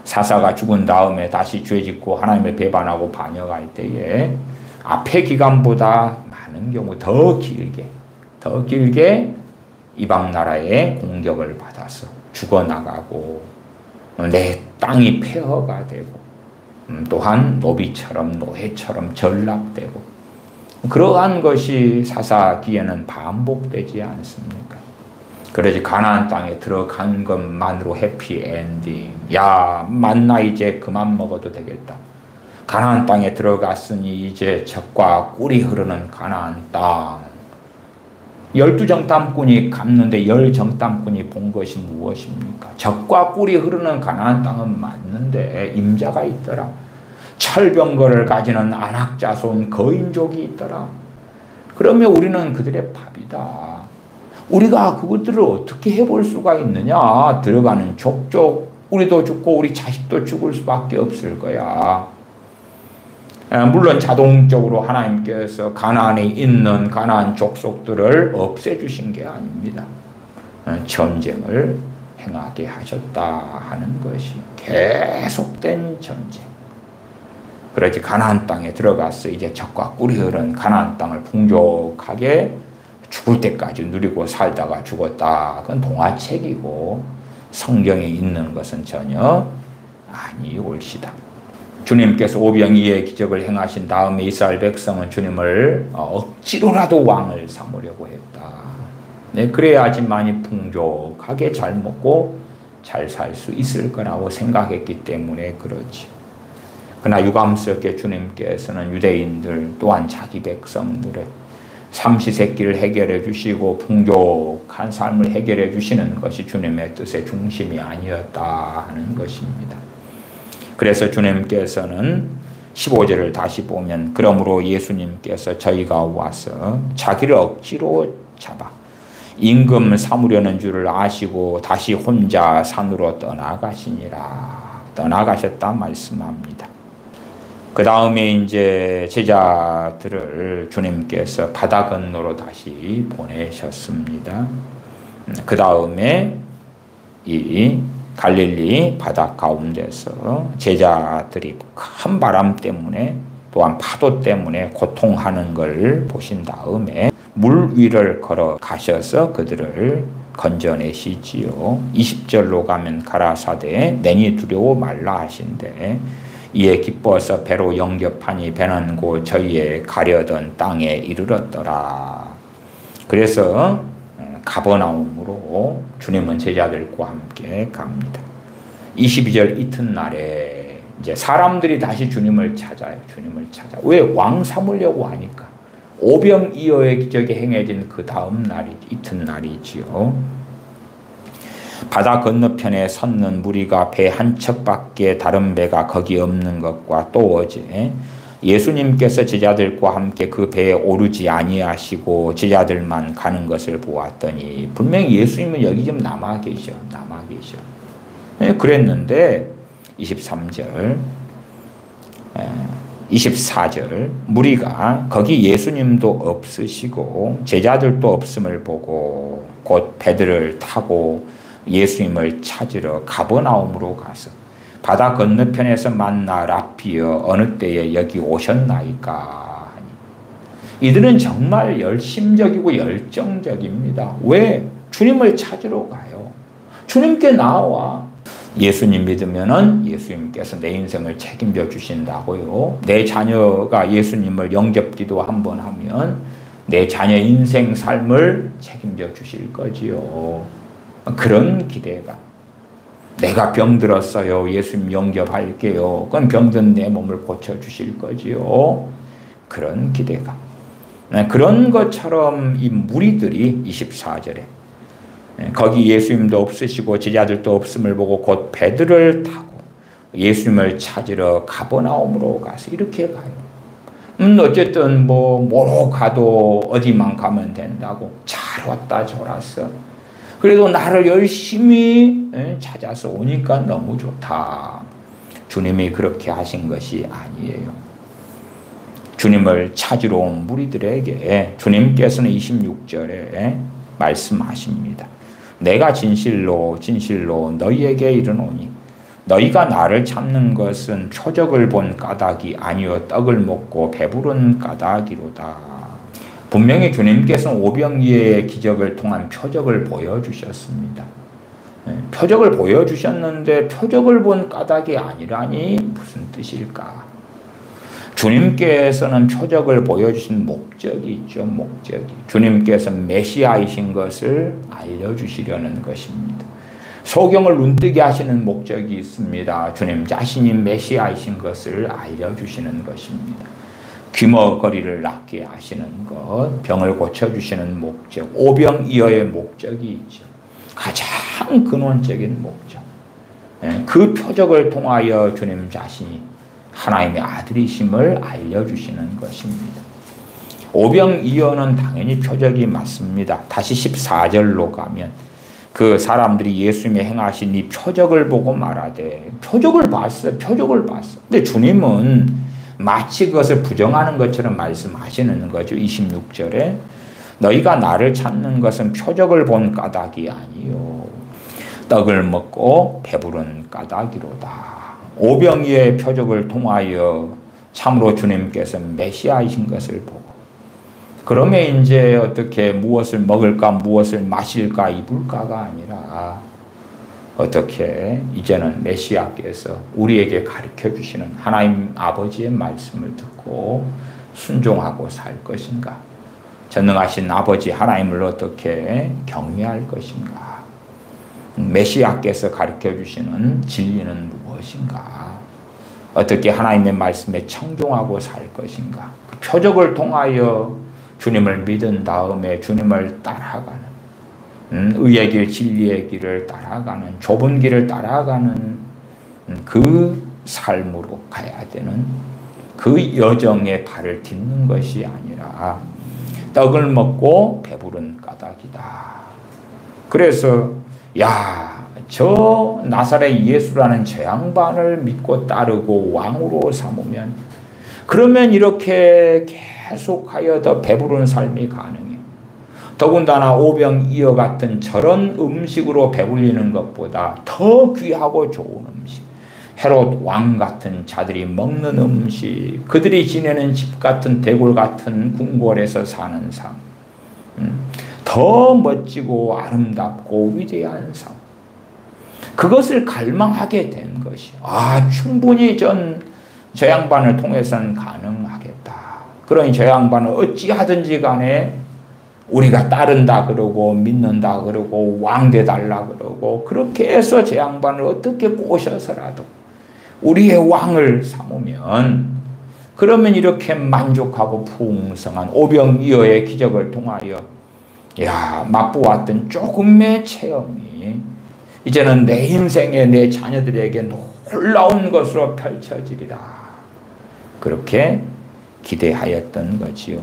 사사가 죽은 다음에 다시 죄짓고 하나님을 배반하고 반역할 때에 앞의 기간보다 많은 경우 더 길게 이방 나라의 공격을 받아서 죽어나가고 내 땅이 폐허가 되고 또한 노예처럼 전락되고 그러한 것이 사사기에는 반복되지 않습니까? 그러지 가나안 땅에 들어간 것만으로 해피엔딩. 야, 만나 이제 그만 먹어도 되겠다. 가나안 땅에 들어갔으니 이제 젖과 꿀이 흐르는 가나안 땅. 12정탐꾼이 갔는데 10정탐꾼이 본 것이 무엇입니까? 젖과 꿀이 흐르는 가나안 땅은 맞는데 임자가 있더라. 철병거를 가지는 안악자손 거인족이 있더라. 그러면 우리는 그들의 밥이다. 우리가 그것들을 어떻게 해볼 수가 있느냐? 들어가는 족족 우리도 죽고 우리 자식도 죽을 수밖에 없을 거야. 물론 자동적으로 하나님께서 가나안에 있는 가나안 족속들을 없애주신 게 아닙니다. 전쟁을 행하게 하셨다 하는 것이 계속된 전쟁. 그렇지 가나안 땅에 들어가서 이제 젖과 꿀이 흐른 가나안 땅을 풍족하게 죽을 때까지 누리고 살다가 죽었다. 그건 동화책이고 성경에 있는 것은 전혀 아니올시다. 주님께서 오병이의 기적을 행하신 다음에 이스라엘 백성은 주님을 억지로라도 왕을 삼으려고 했다. 네, 그래야지만이 풍족하게 잘 먹고 잘 살 수 있을 거라고 생각했기 때문에 그렇지. 그러나 유감스럽게 주님께서는 유대인들 또한 자기 백성들의 삼시세끼를 해결해 주시고 풍족한 삶을 해결해 주시는 것이 주님의 뜻의 중심이 아니었다 하는 것입니다. 그래서 주님께서는 15절을 다시 보면 그러므로 예수님께서 저희가 와서 자기를 억지로 잡아 임금 삼으려는 줄을 아시고 다시 혼자 산으로 떠나가셨다 말씀합니다. 그 다음에 이제 제자들을 주님께서 바다 건너로 다시 보내셨습니다. 그 다음에 이 갈릴리 바다 가운데서 제자들이 큰 바람 때문에 또한 파도 때문에 고통하는 걸 보신 다음에 물 위를 걸어가셔서 그들을 건져내시지요. 20절로 가면 가라사대 내니 두려워 말라 하신대 이에 기뻐서 배로 영접하니 배는 곧 저희의 가려던 땅에 이르렀더라. 그래서 가버나움으로 주님은 제자들과 함께 갑니다. 22절 이튿날에 이제 사람들이 다시 주님을 찾아요. 주님을 찾아. 왜? 왕 삼으려고 하니까. 오병이어의 기적이 행해진 그 다음 날이 이튿날이지요. 바다 건너편에 섰는 무리가 배 한 척밖에 다른 배가 거기 없는 것과 또 어제 예수님께서 제자들과 함께 그 배에 오르지 아니하시고 제자들만 가는 것을 보았더니 분명히 예수님은 여기 좀 남아 계셔. 그랬는데 23절 24절 무리가 거기 예수님도 없으시고 제자들도 없음을 보고 곧 배들을 타고 예수님을 찾으러 가버나움으로 가서 바다 건너편에서 만나 랍비여 어느 때에 여기 오셨나이까 하니 이들은 정말 열심적이고 열정적입니다. 왜? 주님을 찾으러 가요. 주님께 나와. 예수님 믿으면은 예수님께서 내 인생을 책임져 주신다고요. 내 자녀가 예수님을 영접기도 한번 하면 내 자녀 인생 삶을 책임져 주실 거지요. 그런 기대가. 내가 병들었어요. 예수님 영접할게요. 그건 병든 내 몸을 고쳐주실 거지요. 그런 기대가. 그런 것처럼 이 무리들이 24절에 거기 예수님도 없으시고 제자들도 없음을 보고 곧 배들을 타고 예수님을 찾으러 가버나움으로 가서 이렇게 가요. 어쨌든 뭐로 가도 어디만 가면 된다고. 잘 왔다 졸았어. 그래도 나를 열심히 찾아서 오니까 너무 좋다. 주님이 그렇게 하신 것이 아니에요. 주님을 찾으러 온 무리들에게 주님께서는 26절에 말씀하십니다. 내가 진실로 너희에게 이르노니 너희가 나를 찾는 것은 표적을 본 까닭이 아니요 떡을 먹고 배부른 까닭이로다. 분명히 주님께서는 오병이어의 기적을 통한 표적을 보여주셨습니다. 표적을 보여주셨는데 표적을 본 까닭이 아니라니 무슨 뜻일까? 주님께서는 표적을 보여주신 목적이 있죠. 목적이. 주님께서 메시아이신 것을 알려주시려는 것입니다. 소경을 눈뜨게 하시는 목적이 있습니다. 주님 자신이 메시아이신 것을 알려주시는 것입니다. 귀머거리를 낫게 하시는 것, 병을 고쳐주시는 목적, 오병이어의 목적이 있죠. 가장 근원적인 목적. 그 표적을 통하여 주님 자신이 하나님의 아들이심을 알려주시는 것입니다. 오병이어는 당연히 표적이 맞습니다. 다시 14절로 가면 그 사람들이 예수님이 행하신 이 표적을 보고 말하되 표적을 봤어요. 표적을 봤어. 근데 주님은 마치 그것을 부정하는 것처럼 말씀하시는 거죠. 26절에 너희가 나를 찾는 것은 표적을 본 까닭이 아니요 떡을 먹고 배부른 까닭이로다. 오병이어의 표적을 통하여 참으로 주님께서 메시아이신 것을 보고 그러면 이제 어떻게 무엇을 먹을까 무엇을 마실까 입을까가 아니라 어떻게 이제는 메시아께서 우리에게 가르쳐 주시는 하나님 아버지의 말씀을 듣고 순종하고 살 것인가? 전능하신 아버지 하나님을 어떻게 경외할 것인가? 메시아께서 가르쳐 주시는 진리는 무엇인가? 어떻게 하나님의 말씀에 청종하고 살 것인가? 그 표적을 통하여 주님을 믿은 다음에 주님을 따라가는 의의 길, 진리의 길을 따라가는 좁은 길을 따라가는 그 삶으로 가야 되는 그 여정에 발을 딛는 것이 아니라 떡을 먹고 배부른 까닭이다. 그래서 저 나사렛 예수라는 저 양반을 믿고 따르고 왕으로 삼으면 그러면 이렇게 계속하여 더 배부른 삶이 가능해요. 더군다나 오병이어 같은 저런 음식으로 배불리는 것보다 더 귀하고 좋은 음식, 헤롯 왕 같은 자들이 먹는 음식, 그들이 지내는 집 같은 대궐 같은 궁궐에서 사는 삶, 더 멋지고 아름답고 위대한 삶, 그것을 갈망하게 된 것이 충분히 저 양반을 통해서는 가능하겠다. 그러니 저 양반은 어찌하든지 간에 우리가 따른다 그러고 믿는다 그러고 왕돼달라 그러고 그렇게 해서 저 양반을 어떻게 꼬셔서라도 우리의 왕을 삼으면 그러면 이렇게 만족하고 풍성한 오병이어의 기적을 통하여 맛보았던 조금의 체험이 이제는 내 인생에 내 자녀들에게 놀라운 것으로 펼쳐지리라. 그렇게 기대하였던 거지요.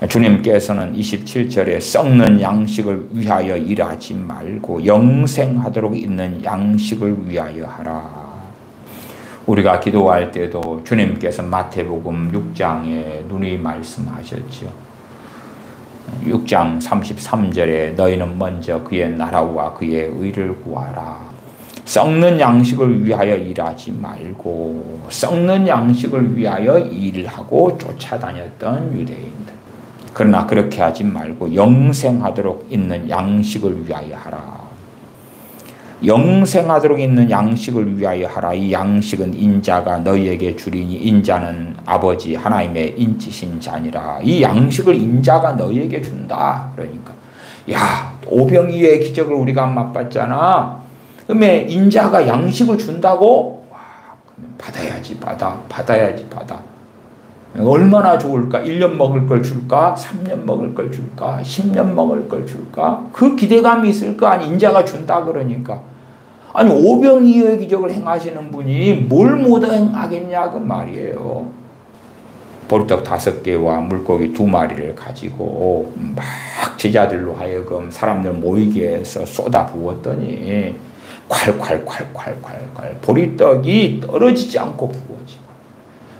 주님께서는 27절에 썩는 양식을 위하여 일하지 말고 영생하도록 있는 양식을 위하여 하라. 우리가 기도할 때도 주님께서 마태복음 6장에 누누이 말씀하셨죠. 6장 33절에 너희는 먼저 그의 나라와 그의 의를 구하라. 썩는 양식을 위하여 일하지 말고 썩는 양식을 위하여 일하고 쫓아다녔던 유대인들. 그러나 그렇게 하지 말고 영생하도록 있는 양식을 위하여 하라. 영생하도록 있는 양식을 위하여 하라. 이 양식은 인자가 너희에게 주리니 인자는 아버지 하나님의 인치신 자니라. 이 양식을 인자가 너희에게 준다. 그러니까 오병이어의 기적을 우리가 맛봤잖아. 그러면 인자가 양식을 준다고? 받아야지 받아. 얼마나 좋을까? 1년 먹을 걸 줄까? 3년 먹을 걸 줄까? 10년 먹을 걸 줄까? 그 기대감이 있을 거 아니 인자가 준다 그러니까. 아니 오병이어의 기적을 행하시는 분이 뭘 못 행하겠냐 그 말이에요. 보리떡 5개와 물고기 2마리를 가지고 막 제자들로 하여금 사람들 모이게 해서 쏟아 부었더니 콸콸콸콸콸콸 보리떡이 떨어지지 않고 부어지고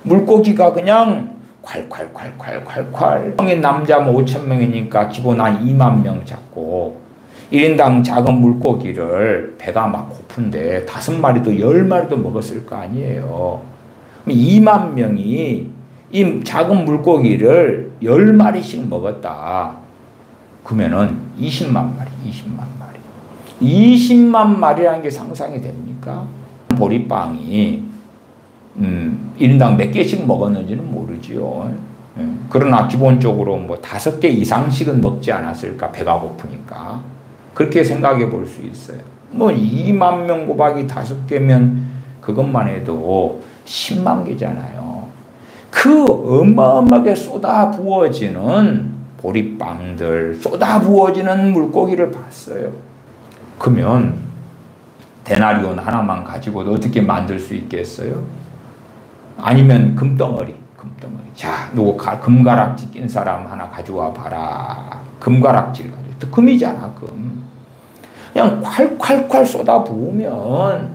물고기가 그냥 콸콸콸콸콸콸 성인 남자 5,000명이니까 기본 한 2만 명 잡고 1인당 작은 물고기를 배가 막 고픈데 5마리도 10마리도 먹었을 거 아니에요. 2만 명이 이 작은 물고기를 10마리씩 먹었다. 그러면은 20만 마리, 20만 마리. 20만 마리라는 게 상상이 됩니까? 보리빵이 1인당 몇 개씩 먹었는지는 모르지요. 그러나 기본적으로 뭐 5개 이상씩은 먹지 않았을까, 배가 고프니까. 그렇게 생각해 볼 수 있어요. 뭐 2만 명 곱하기 5개면 그것만 해도 10만 개잖아요. 그 어마어마하게 쏟아 부어지는 보리빵들, 쏟아 부어지는 물고기를 봤어요. 그러면 데나리온 하나만 가지고도 어떻게 만들 수 있겠어요? 아니면 금덩어리. 자, 누구 금가락지 낀 사람 하나 가져와 봐라. 금가락지를 가지고. 금이잖아, 금. 그냥 콸콸콸 쏟아 부으면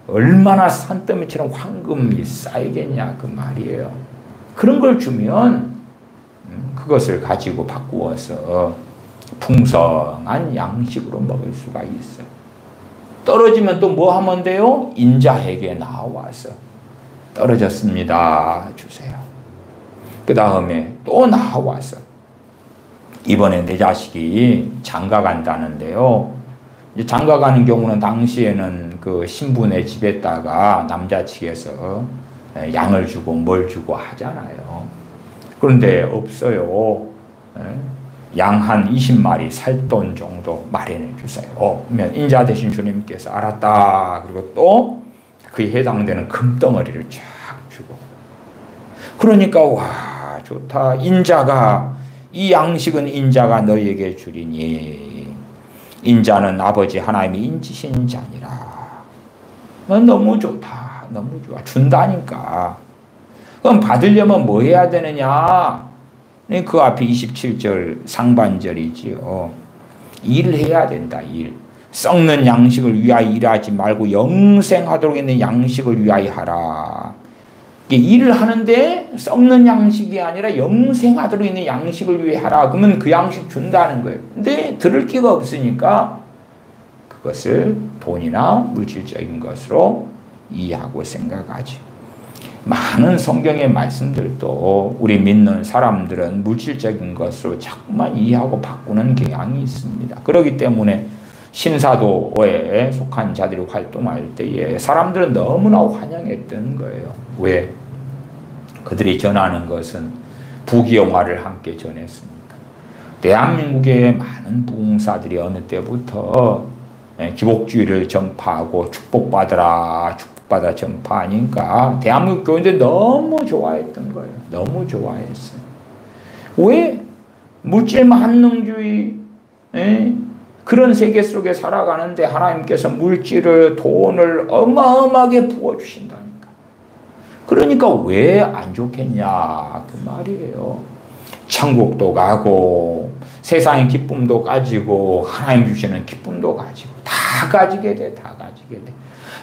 얼마나 산더미처럼 황금이 쌓이겠냐, 그 말이에요. 그런 걸 주면 그것을 가지고 바꾸어서 풍성한 양식으로 먹을 수가 있어요. 떨어지면 또 뭐 하면 돼요? 인자에게 나와서 떨어졌습니다, 주세요. 그 다음에 또 나와서 이번에 내 자식이 장가 간다는데요. 이제 장가 가는 경우는 당시에는 그 신부네 집에다가 남자 측에서 양을 주고 뭘 주고 하잖아요. 그런데 없어요. 양 한 20마리 살 돈 정도 마련해 주세요. 그러면 인자 대신 주님께서 알았다. 그리고 또 그에 해당되는 금덩어리를 쫙 주고. 그러니까 와, 좋다. 인자가, 이 양식은 인자가 너희에게 주리니 인자는 아버지 하나님이 인치신 자니라. 너무 좋다. 너무 좋아. 준다니까. 그럼 받으려면 뭐 해야 되느냐? 그 앞에 27절 상반절이지요. 일해야 된다. 일. 썩는 양식을 위하여 일하지 말고 영생하도록 있는 양식을 위하여 하라. 일을 하는데 썩는 양식이 아니라 영생하도록 있는 양식을 위해 하라. 그러면 그 양식 준다는 거예요. 근데 들을 기가 없으니까 그것을 돈이나 물질적인 것으로 이해하고 생각하지. 많은 성경의 말씀들도 우리 믿는 사람들은 물질적인 것으로 자꾸만 이해하고 바꾸는 경향이 있습니다. 그렇기 때문에 신사도에 속한 자들이 활동할 때에 사람들은 너무나 환영했던 거예요. 왜? 그들이 전하는 것은 부귀영화를 함께 전했습니다. 대한민국의 많은 부흥사들이 어느 때부터 기복주의를 전파하고 축복받아라 전파하니까 대한민국 교인들 너무 좋아했던 거예요. 너무 좋아했어요. 왜? 물질 만능주의, 그런 세계 속에 살아가는데 하나님께서 물질을, 돈을 어마어마하게 부어주신다니까. 그러니까 왜 안 좋겠냐, 그 말이에요. 천국도 가고 세상의 기쁨도 가지고 하나님 주시는 기쁨도 가지고 다 가지게 돼.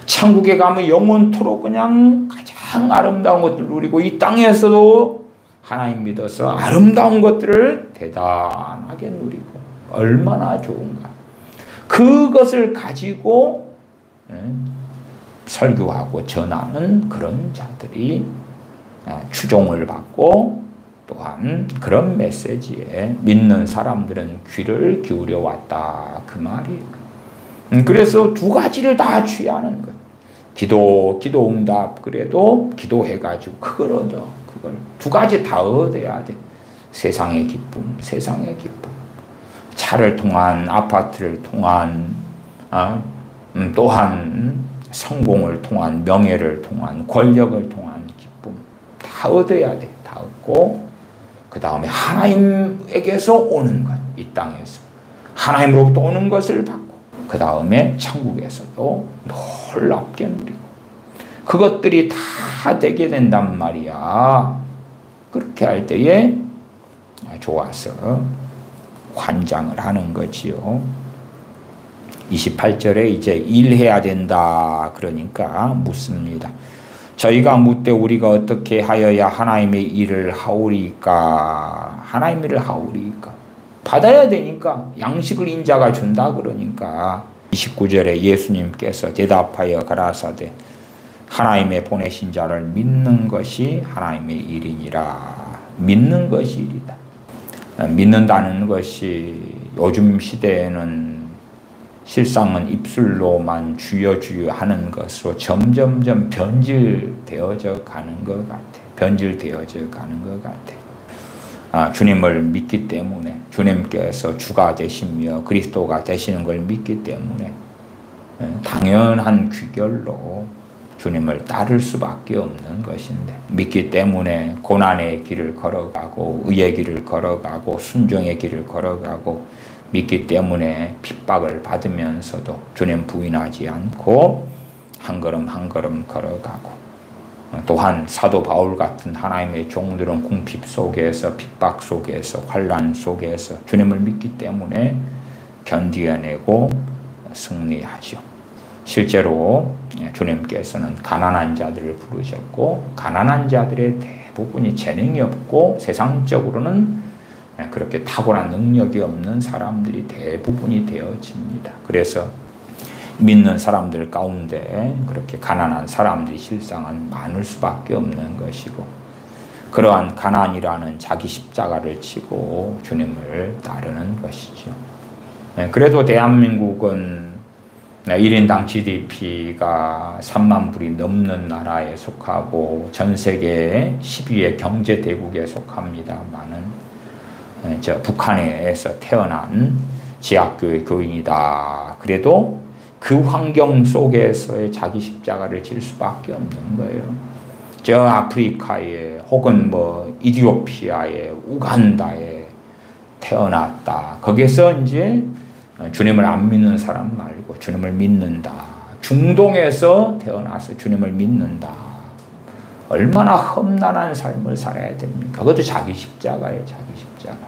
천국에 가면 영원토록 그냥 가장 아름다운 것들을 누리고 이 땅에서도 하나님 믿어서 아름다운 것들을 대단하게 누리고 얼마나 좋은가. 그것을 가지고 설교하고 전하는 그런 자들이 추종을 받고 또한 그런 메시지에 믿는 사람들은 귀를 기울여 왔다, 그 말이에요. 그래서 두 가지를 다 취하는 것. 기도 응답, 그래도 기도해가지고 그걸 얻어. 그걸 두 가지 다 얻어야 돼. 세상의 기쁨. 차를 통한, 아파트를 통한, 또한 성공을 통한, 명예를 통한, 권력을 통한 기쁨 다 얻어야 돼. 다 얻고 그 다음에 하나님에게서 오는 것, 이 땅에서 하나님으로부터 오는 것을 받고 그 다음에 천국에서도 놀랍게 누리고 그것들이 다 되게 된단 말이야. 그렇게 할 때에 좋아서 환장을 하는 거지요. 28절에 이제 일해야 된다 그러니까 묻습니다. 저희가 묻되 우리가 어떻게 하여야 하나님의 일을 하오리까? 하나님의 일을 하오리까? 받아야 되니까 양식을 인자가 준다 그러니까 29절에 예수님께서 대답하여 가라사대 하나님의 보내신 자를 믿는 것이 하나님의 일이니라. 믿는 것이 일이다. 믿는다는 것이 요즘 시대에는 실상은 입술로만 주여 주여 하는 것으로 점점점 변질되어져 가는 것 같아요. 변질되어져 가는 것 같아요. 주님을 믿기 때문에 주님께서 주가 되시며 그리스도가 되시는 걸 믿기 때문에 당연한 귀결로 주님을 따를 수밖에 없는 것인데 믿기 때문에 고난의 길을 걸어가고 의의 길을 걸어가고 순종의 길을 걸어가고 믿기 때문에 핍박을 받으면서도 주님 부인하지 않고 한 걸음 한 걸음 걸어가고 또한 사도 바울 같은 하나님의 종들은 궁핍 속에서 핍박 속에서 환난 속에서 주님을 믿기 때문에 견디어내고 승리하죠. 실제로 주님께서는 가난한 자들을 부르셨고 가난한 자들의 대부분이 재능이 없고 세상적으로는 그렇게 탁월한 능력이 없는 사람들이 대부분이 되어집니다. 그래서 믿는 사람들 가운데 그렇게 가난한 사람들이 실상은 많을 수밖에 없는 것이고 그러한 가난이라는 자기 십자가를 지고 주님을 따르는 것이죠. 그래도 대한민국은 1인당 GDP가 3만 불이 넘는 나라에 속하고 전 세계 10위의 경제대국에 속합니다만은 북한에서 태어난 지하교회 교인이다. 그래도 그 환경 속에서의 자기 십자가를 질 수밖에 없는 거예요. 저 아프리카에 혹은 이디오피아에 우간다에 태어났다. 거기서 이제 주님을 안 믿는 사람 말고 주님을 믿는다. 중동에서 태어나서 주님을 믿는다. 얼마나 험난한 삶을 살아야 됩니까? 그것도 자기 십자가예요. 자기 십자가.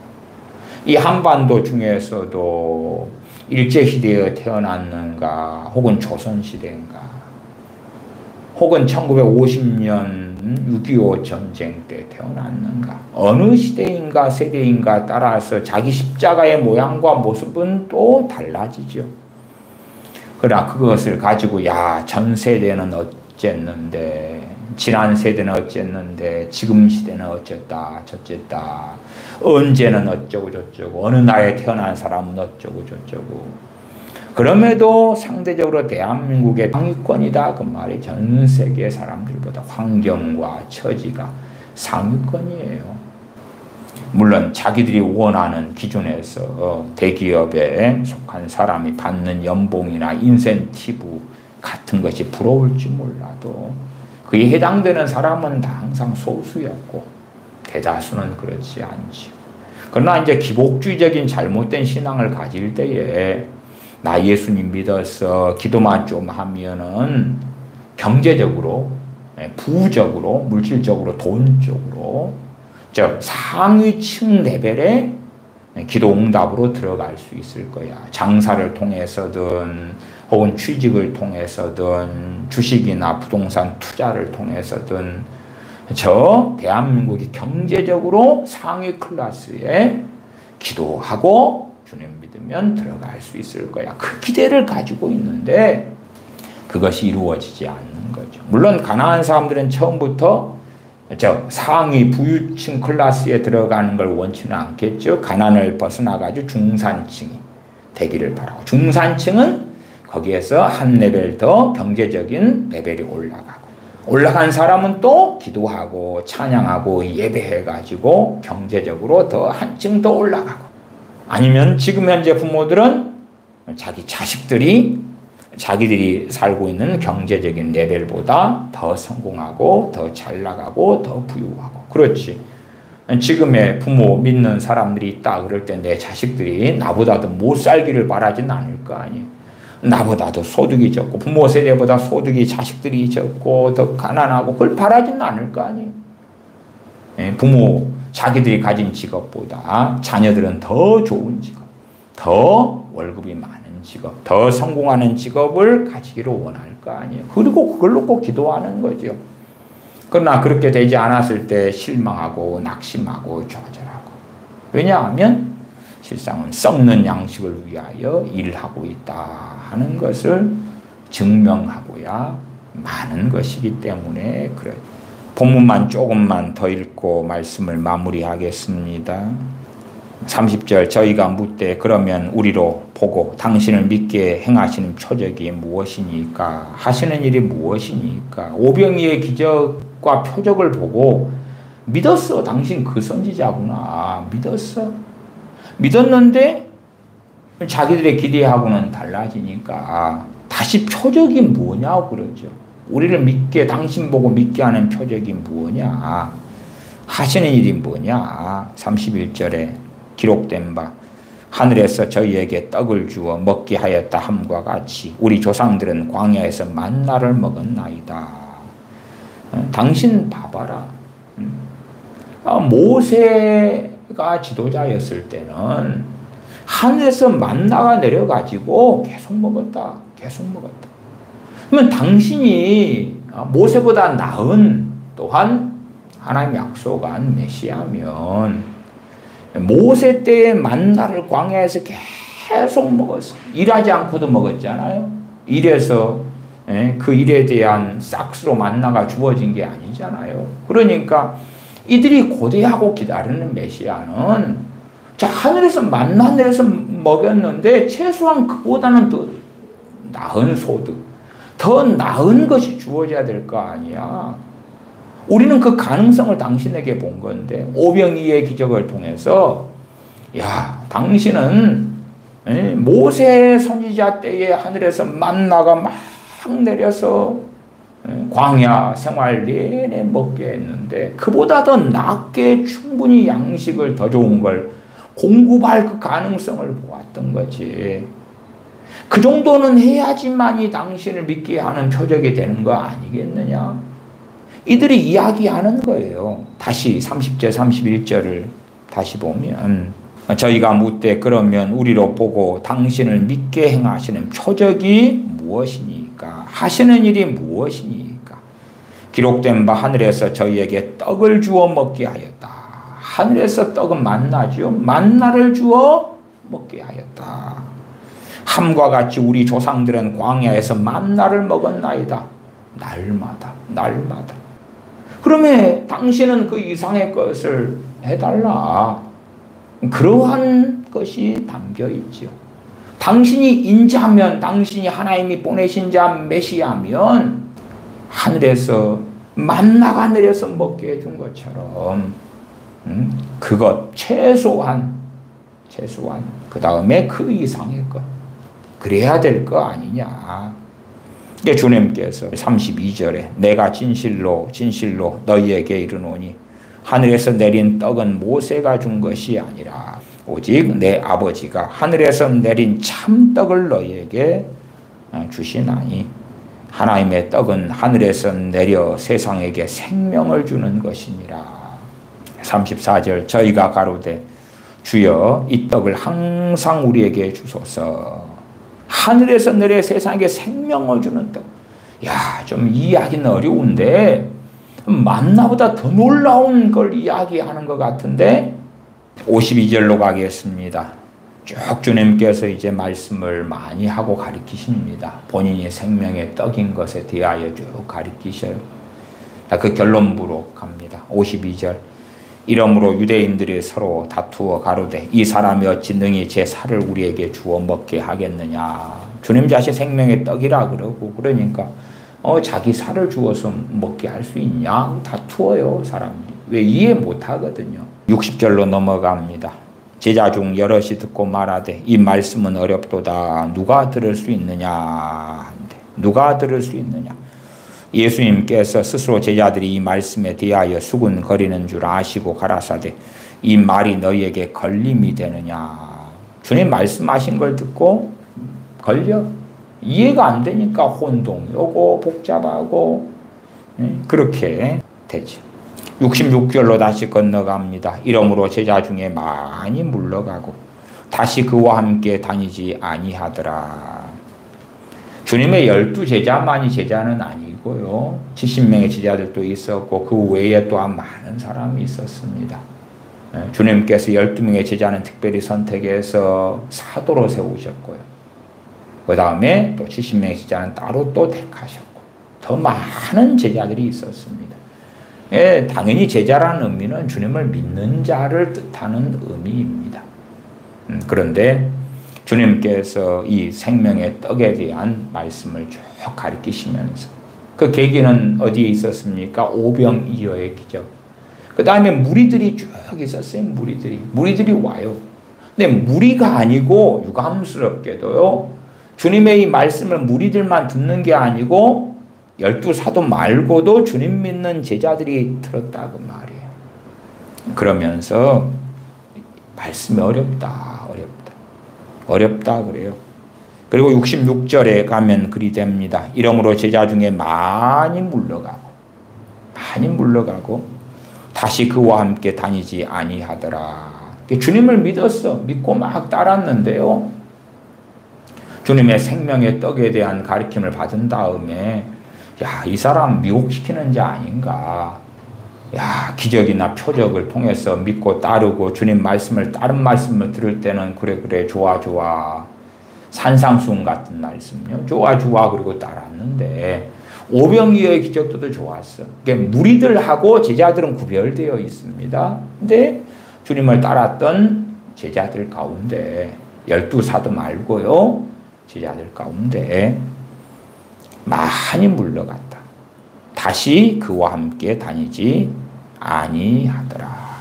이 한반도 중에서도 일제시대에 태어났는가 혹은 조선시대인가 혹은 1950년 6.25 전쟁 때 태어났는가 어느 시대인가 세대인가 따라서 자기 십자가의 모양과 모습은 또 달라지죠. 그러나 그것을 가지고 전 세대는 어쨌는데 지난 세대는 어쨌는데 지금 시대는 어쨌다 저쨌다 언제는 어쩌고 저쩌고 어느 나라에 태어난 사람은 어쩌고 저쩌고 그럼에도 상대적으로 대한민국의 상위권이다 그 말이 전 세계 사람들보다 환경과 처지가 상위권이에요. 물론 자기들이 원하는 기준에서 대기업에 속한 사람이 받는 연봉이나 인센티브 같은 것이 부러울지 몰라도 그에 해당되는 사람은 다 항상 소수였고 대다수는 그렇지 않지. 그러나 이제 기복주의적인 잘못된 신앙을 가질 때에 나 예수님 믿어서 기도만 좀 하면은 경제적으로, 부적으로, 물질적으로, 돈적으로 즉 상위층 레벨의 기도 응답으로 들어갈 수 있을 거야. 장사를 통해서든 혹은 취직을 통해서든 주식이나 부동산 투자를 통해서든 저 대한민국이 경제적으로 상위 클래스에 기도하고 주님 믿으면 들어갈 수 있을 거야. 그 기대를 가지고 있는데 그것이 이루어지지 않는 거죠. 물론 가난한 사람들은 처음부터 저 상위 부유층 클래스에 들어가는 걸 원치는 않겠죠. 가난을 벗어나가지고 중산층이 되기를 바라고 중산층은 거기에서 한 레벨 더 경제적인 레벨이 올라간 사람은 또 기도하고 찬양하고 예배해가지고 경제적으로 더 한층 더 올라가고 아니면 지금 현재 부모들은 자기 자기들이 살고 있는 경제적인 레벨보다 더 성공하고 더 잘 나가고 더 부유하고 그렇지. 지금의 부모 믿는 사람들이 있다 그럴 때 내 자식들이 나보다도 못 살기를 바라진 않을 거 아니에요. 나보다도 소득이 적고 부모 세대보다 소득이 자식들이 적고 더 가난하고 그걸 바라지는 않을 거 아니에요. 부모 자기들이 가진 직업보다 자녀들은 더 좋은 직업, 더 월급이 많은 직업, 더 성공하는 직업을 가지기를 원할 거 아니에요. 그리고 그걸 놓고 기도하는 거죠. 그러나 그렇게 되지 않았을 때 실망하고 낙심하고 좌절하고 왜냐하면 실상은 썩는 양식을 위하여 일하고 있다 하는 것을 증명하고야 많은 것이기 때문에 그래. 본문만 조금만 더 읽고 말씀을 마무리하겠습니다. 30절 저희가 묻되 그러면 우리로 보고 당신을 믿게 행하시는 표적이 무엇이니까 하시는 일이 무엇이니까. 오병이의 기적과 표적을 보고 믿었어. 당신 그 선지자구나. 믿었어. 믿었는데 자기들의 기대하고는 달라지니까 다시 표적이 뭐냐고 그러죠. 우리를 믿게 당신 보고 믿게 하는 표적이 뭐냐. 하시는 일이 뭐냐. 31절에 기록된 바 하늘에서 저희에게 떡을 주어 먹게 하였다 함과 같이 우리 조상들은 광야에서 만나를 먹었나이다. 당신 봐봐라. 모세가 지도자였을 때는 하늘에서 만나가 내려가지고 계속 먹었다. 그러면 당신이 모세보다 나은 또한 하나님 약속한 메시아면 모세 때의 만나를 광야에서 계속 먹었어. 일하지 않고도 먹었잖아요. 일해서 그 일에 대한 싹스로 만나가 주어진 게 아니잖아요. 그러니까 이들이 고대하고 기다리는 메시아는 자 하늘에서 만나 하늘에서 먹였는데 최소한 그보다는 더 나은 소득, 더 나은 것이 주어져야 될 거 아니야. 우리는 그 가능성을 당신에게 본 건데 오병이의 기적을 통해서 야 당신은 모세 선지자 때에 하늘에서 만나가 막 내려서 광야 생활 내내 먹게 했는데 그보다 더 낫게 충분히 양식을 더 좋은 걸 공급할 그 가능성을 보았던 거지. 그 정도는 해야지만이 당신을 믿게 하는 표적이 되는 거 아니겠느냐. 이들이 이야기하는 거예요. 다시 30절 31절을 다시 보면 저희가 묻되 그러면 우리로 보고 당신을 믿게 행하시는 표적이 무엇이니까 하시는 일이 무엇이니까. 기록된 바 하늘에서 저희에게 떡을 주어 먹게 하였다. 하늘에서 떡은 만나죠. 만나를 주어 먹게 하였다. 함과 같이 우리 조상들은 광야에서 만나를 먹었나이다. 날마다. 그러면 당신은 그 이상의 것을 해달라. 그러한 것이 담겨 있죠. 당신이 인자면, 당신이 하나님이 보내신 자 메시아면 하늘에서 만나가 내려서 먹게 해준 것처럼 그것 최소한 그 다음에 그 이상의 것 그래야 될 거 아니냐. 주님께서 32절에 내가 진실로 너희에게 이르노니 하늘에서 내린 떡은 모세가 준 것이 아니라 오직 내 아버지가 하늘에서 내린 참떡을 너희에게 주시나니 하나님의 떡은 하늘에서 내려 세상에게 생명을 주는 것이니라. 34절 저희가 가로되 주여 이 떡을 항상 우리에게 주소서. 하늘에서 내려 세상에 생명을 주는 떡. 야, 좀 이해하기는 어려운데 만나보다 더 놀라운 걸 이야기하는 것 같은데 52절로 가겠습니다. 쭉 주님께서 이제 말씀을 많이 하고 가르치십니다. 본인이 생명의 떡인 것에 대하여 쭉 가르치셔요. 그 결론부로 갑니다. 52절 이러므로 유대인들이 서로 다투어 가로되 이 사람이 어찌 능히 제 살을 우리에게 주어 먹게 하겠느냐. 주님 자신 생명의 떡이라 그러고 그러니까 자기 살을 주어서 먹게 할 수 있냐 다투어요 사람들이. 왜 이해 못하거든요. 60절로 넘어갑니다. 제자 중 여럿이 듣고 말하되 이 말씀은 어렵도다. 누가 들을 수 있느냐. 누가 들을 수 있느냐. 예수님께서 스스로 제자들이 이 말씀에 대하여 수군거리는 줄 아시고 가라사대 이 말이 너희에게 걸림이 되느냐. 주님 말씀하신 걸 듣고 걸려. 이해가 안 되니까 혼동이 오고 복잡하고 그렇게 되죠. 66절로 다시 건너갑니다. 이러므로 제자 중에 많이 물러가고 다시 그와 함께 다니지 아니하더라. 주님의 12제자만이 제자는 아니고요. 70명의 제자들도 있었고 그 외에 또한 많은 사람이 있었습니다. 주님께서 12명의 제자는 특별히 선택해서 사도로 세우셨고요. 그 다음에 또 70명의 제자는 따로 또 택하셨고 더 많은 제자들이 있었습니다. 당연히 제자라는 의미는 주님을 믿는 자를 뜻하는 의미입니다. 그런데 주님께서 이 생명의 떡에 대한 말씀을 쭉 가르치시면서 그 계기는 어디에 있었습니까? 오병이어의 기적. 그 다음에 무리들이 쭉 있었어요. 무리들이 와요. 근데 무리가 아니고 유감스럽게도요. 주님의 이 말씀을 무리들만 듣는 게 아니고 12사도 말고도 주님 믿는 제자들이 들었다고 말이에요. 그러면서 말씀이 어렵다 그래요. 그리고 66절에 가면 그리 됩니다. 이러므로 제자 중에 많이 물러가고 다시 그와 함께 다니지 아니하더라. 주님을 믿고 막 따랐는데요. 주님의 생명의 떡에 대한 가르침을 받은 다음에 이 사람 미혹시키는 자 아닌가. 기적이나 표적을 통해서 믿고 따르고 주님 다른 말씀을 들을 때는 그래 좋아. 산상수훈 같은 말씀요. 좋아 그리고 따랐는데 오병이어의 기적도 좋았어. 무리들하고 제자들은 구별되어 있습니다. 근데 주님을 따랐던 제자들 가운데 12사도 말고요. 제자들 가운데 많이 물러갔다. 다시 그와 함께 다니지 아니하더라.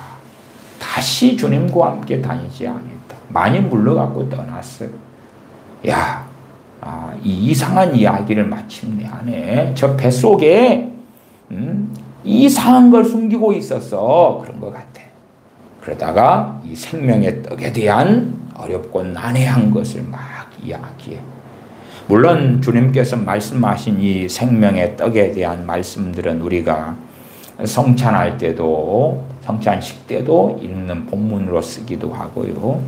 다시 주님과 함께 다니지 아니했다. 많이 물러가고 떠났어요. 이 이상한 이야기를 마침내 하네. 저 뱃속에 이상한 걸 숨기고 있어서 그런 것 같아. 그러다가 이 생명의 떡에 대한 어렵고 난해한 것을 막 이야기해. 물론 주님께서 말씀하신 이 생명의 떡에 대한 말씀들은 우리가 성찬할 때도 성찬식 때도 읽는 본문으로 쓰기도 하고요.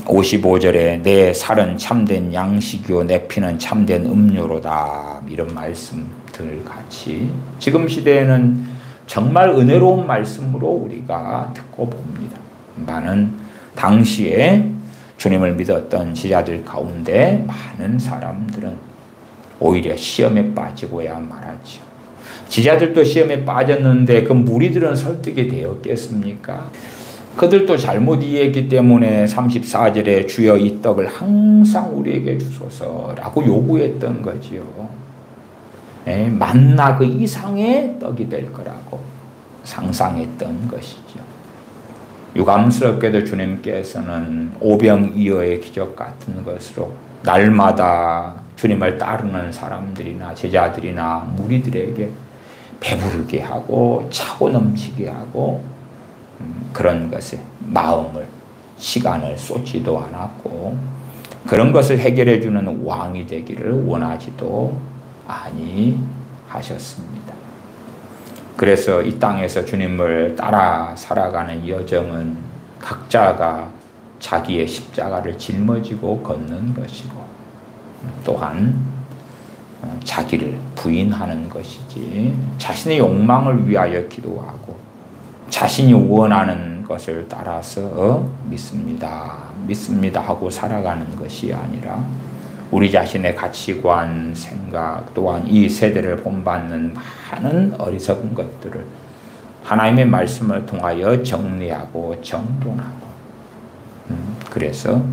55절에 내 살은 참된 양식이요 내 피는 참된 음료로다. 이런 말씀들 같이 지금 시대에는 정말 은혜로운 말씀으로 우리가 듣고 봅니다. 많은 당시에 주님을 믿었던 제자들 가운데 많은 사람들은 오히려 시험에 빠지고야 말았죠. 제자들도 시험에 빠졌는데 그 무리들은 설득이 되었겠습니까? 그들도 잘못 이해했기 때문에 34절에 주여 이 떡을 항상 우리에게 주소서라고 요구했던 거지요. 만나 그 이상의 떡이 될 거라고 상상했던 것이죠. 유감스럽게도 주님께서는 오병이어의 기적 같은 것으로 날마다 주님을 따르는 사람들이나 제자들이나 무리들에게 배부르게 하고 차고 넘치게 하고 그런 것에 마음을 시간을 쏟지도 않았고 그런 것을 해결해 주는 왕이 되기를 원하지도 아니하셨습니다. 그래서 이 땅에서 주님을 따라 살아가는 여정은 각자가 자기의 십자가를 짊어지고 걷는 것이고 또한 자기를 부인하는 것이지 자신의 욕망을 위하여 기도하고 자신이 원하는 것을 따라서 믿습니다 하고 살아가는 것이 아니라 우리 자신의 가치관, 생각 또한 이 세대를 본받는 많은 어리석은 것들을 하나님의 말씀을 통하여 정리하고 정돈하고 그래서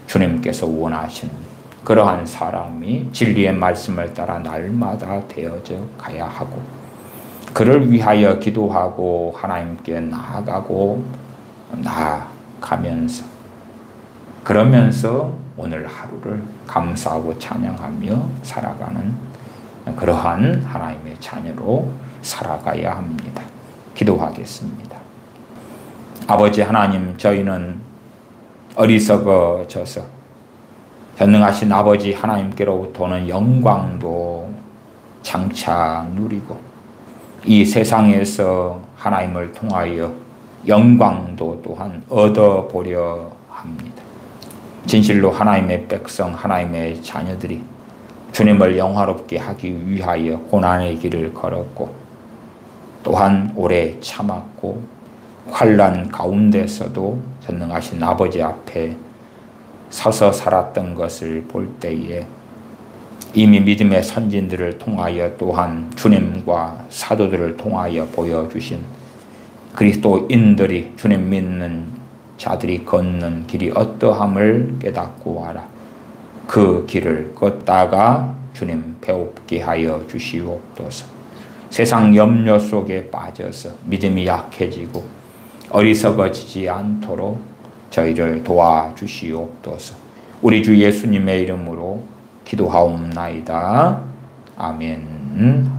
주님께서 원하시는 그러한 사람이 진리의 말씀을 따라 날마다 되어져 가야 하고 그를 위하여 기도하고 하나님께 나아가면서 그러면서 오늘 하루를 감사하고 찬양하며 살아가는 그러한 하나님의 자녀로 살아가야 합니다. 기도하겠습니다. 아버지 하나님, 저희는 어리석어져서 전능하신 아버지 하나님께로부터는 영광도 장차 누리고 이 세상에서 하나님을 통하여 영광도 또한 얻어보려 합니다. 진실로 하나님의 백성, 하나님의 자녀들이 주님을 영화롭게 하기 위하여 고난의 길을 걸었고 또한 오래 참았고 환난 가운데서도 전능하신 아버지 앞에 서서 살았던 것을 볼 때에 이미 믿음의 선진들을 통하여 또한 주님과 사도들을 통하여 보여주신 그리스도인들이 주님 믿는 자들이 걷는 길이 어떠함을 깨닫고 알아 그 길을 걷다가 주님 배웁게 하여 주시옵소서. 세상 염려 속에 빠져서 믿음이 약해지고 어리석어지지 않도록 저희를 도와주시옵소서. 우리 주 예수님의 이름으로 기도하옵나이다. 아멘.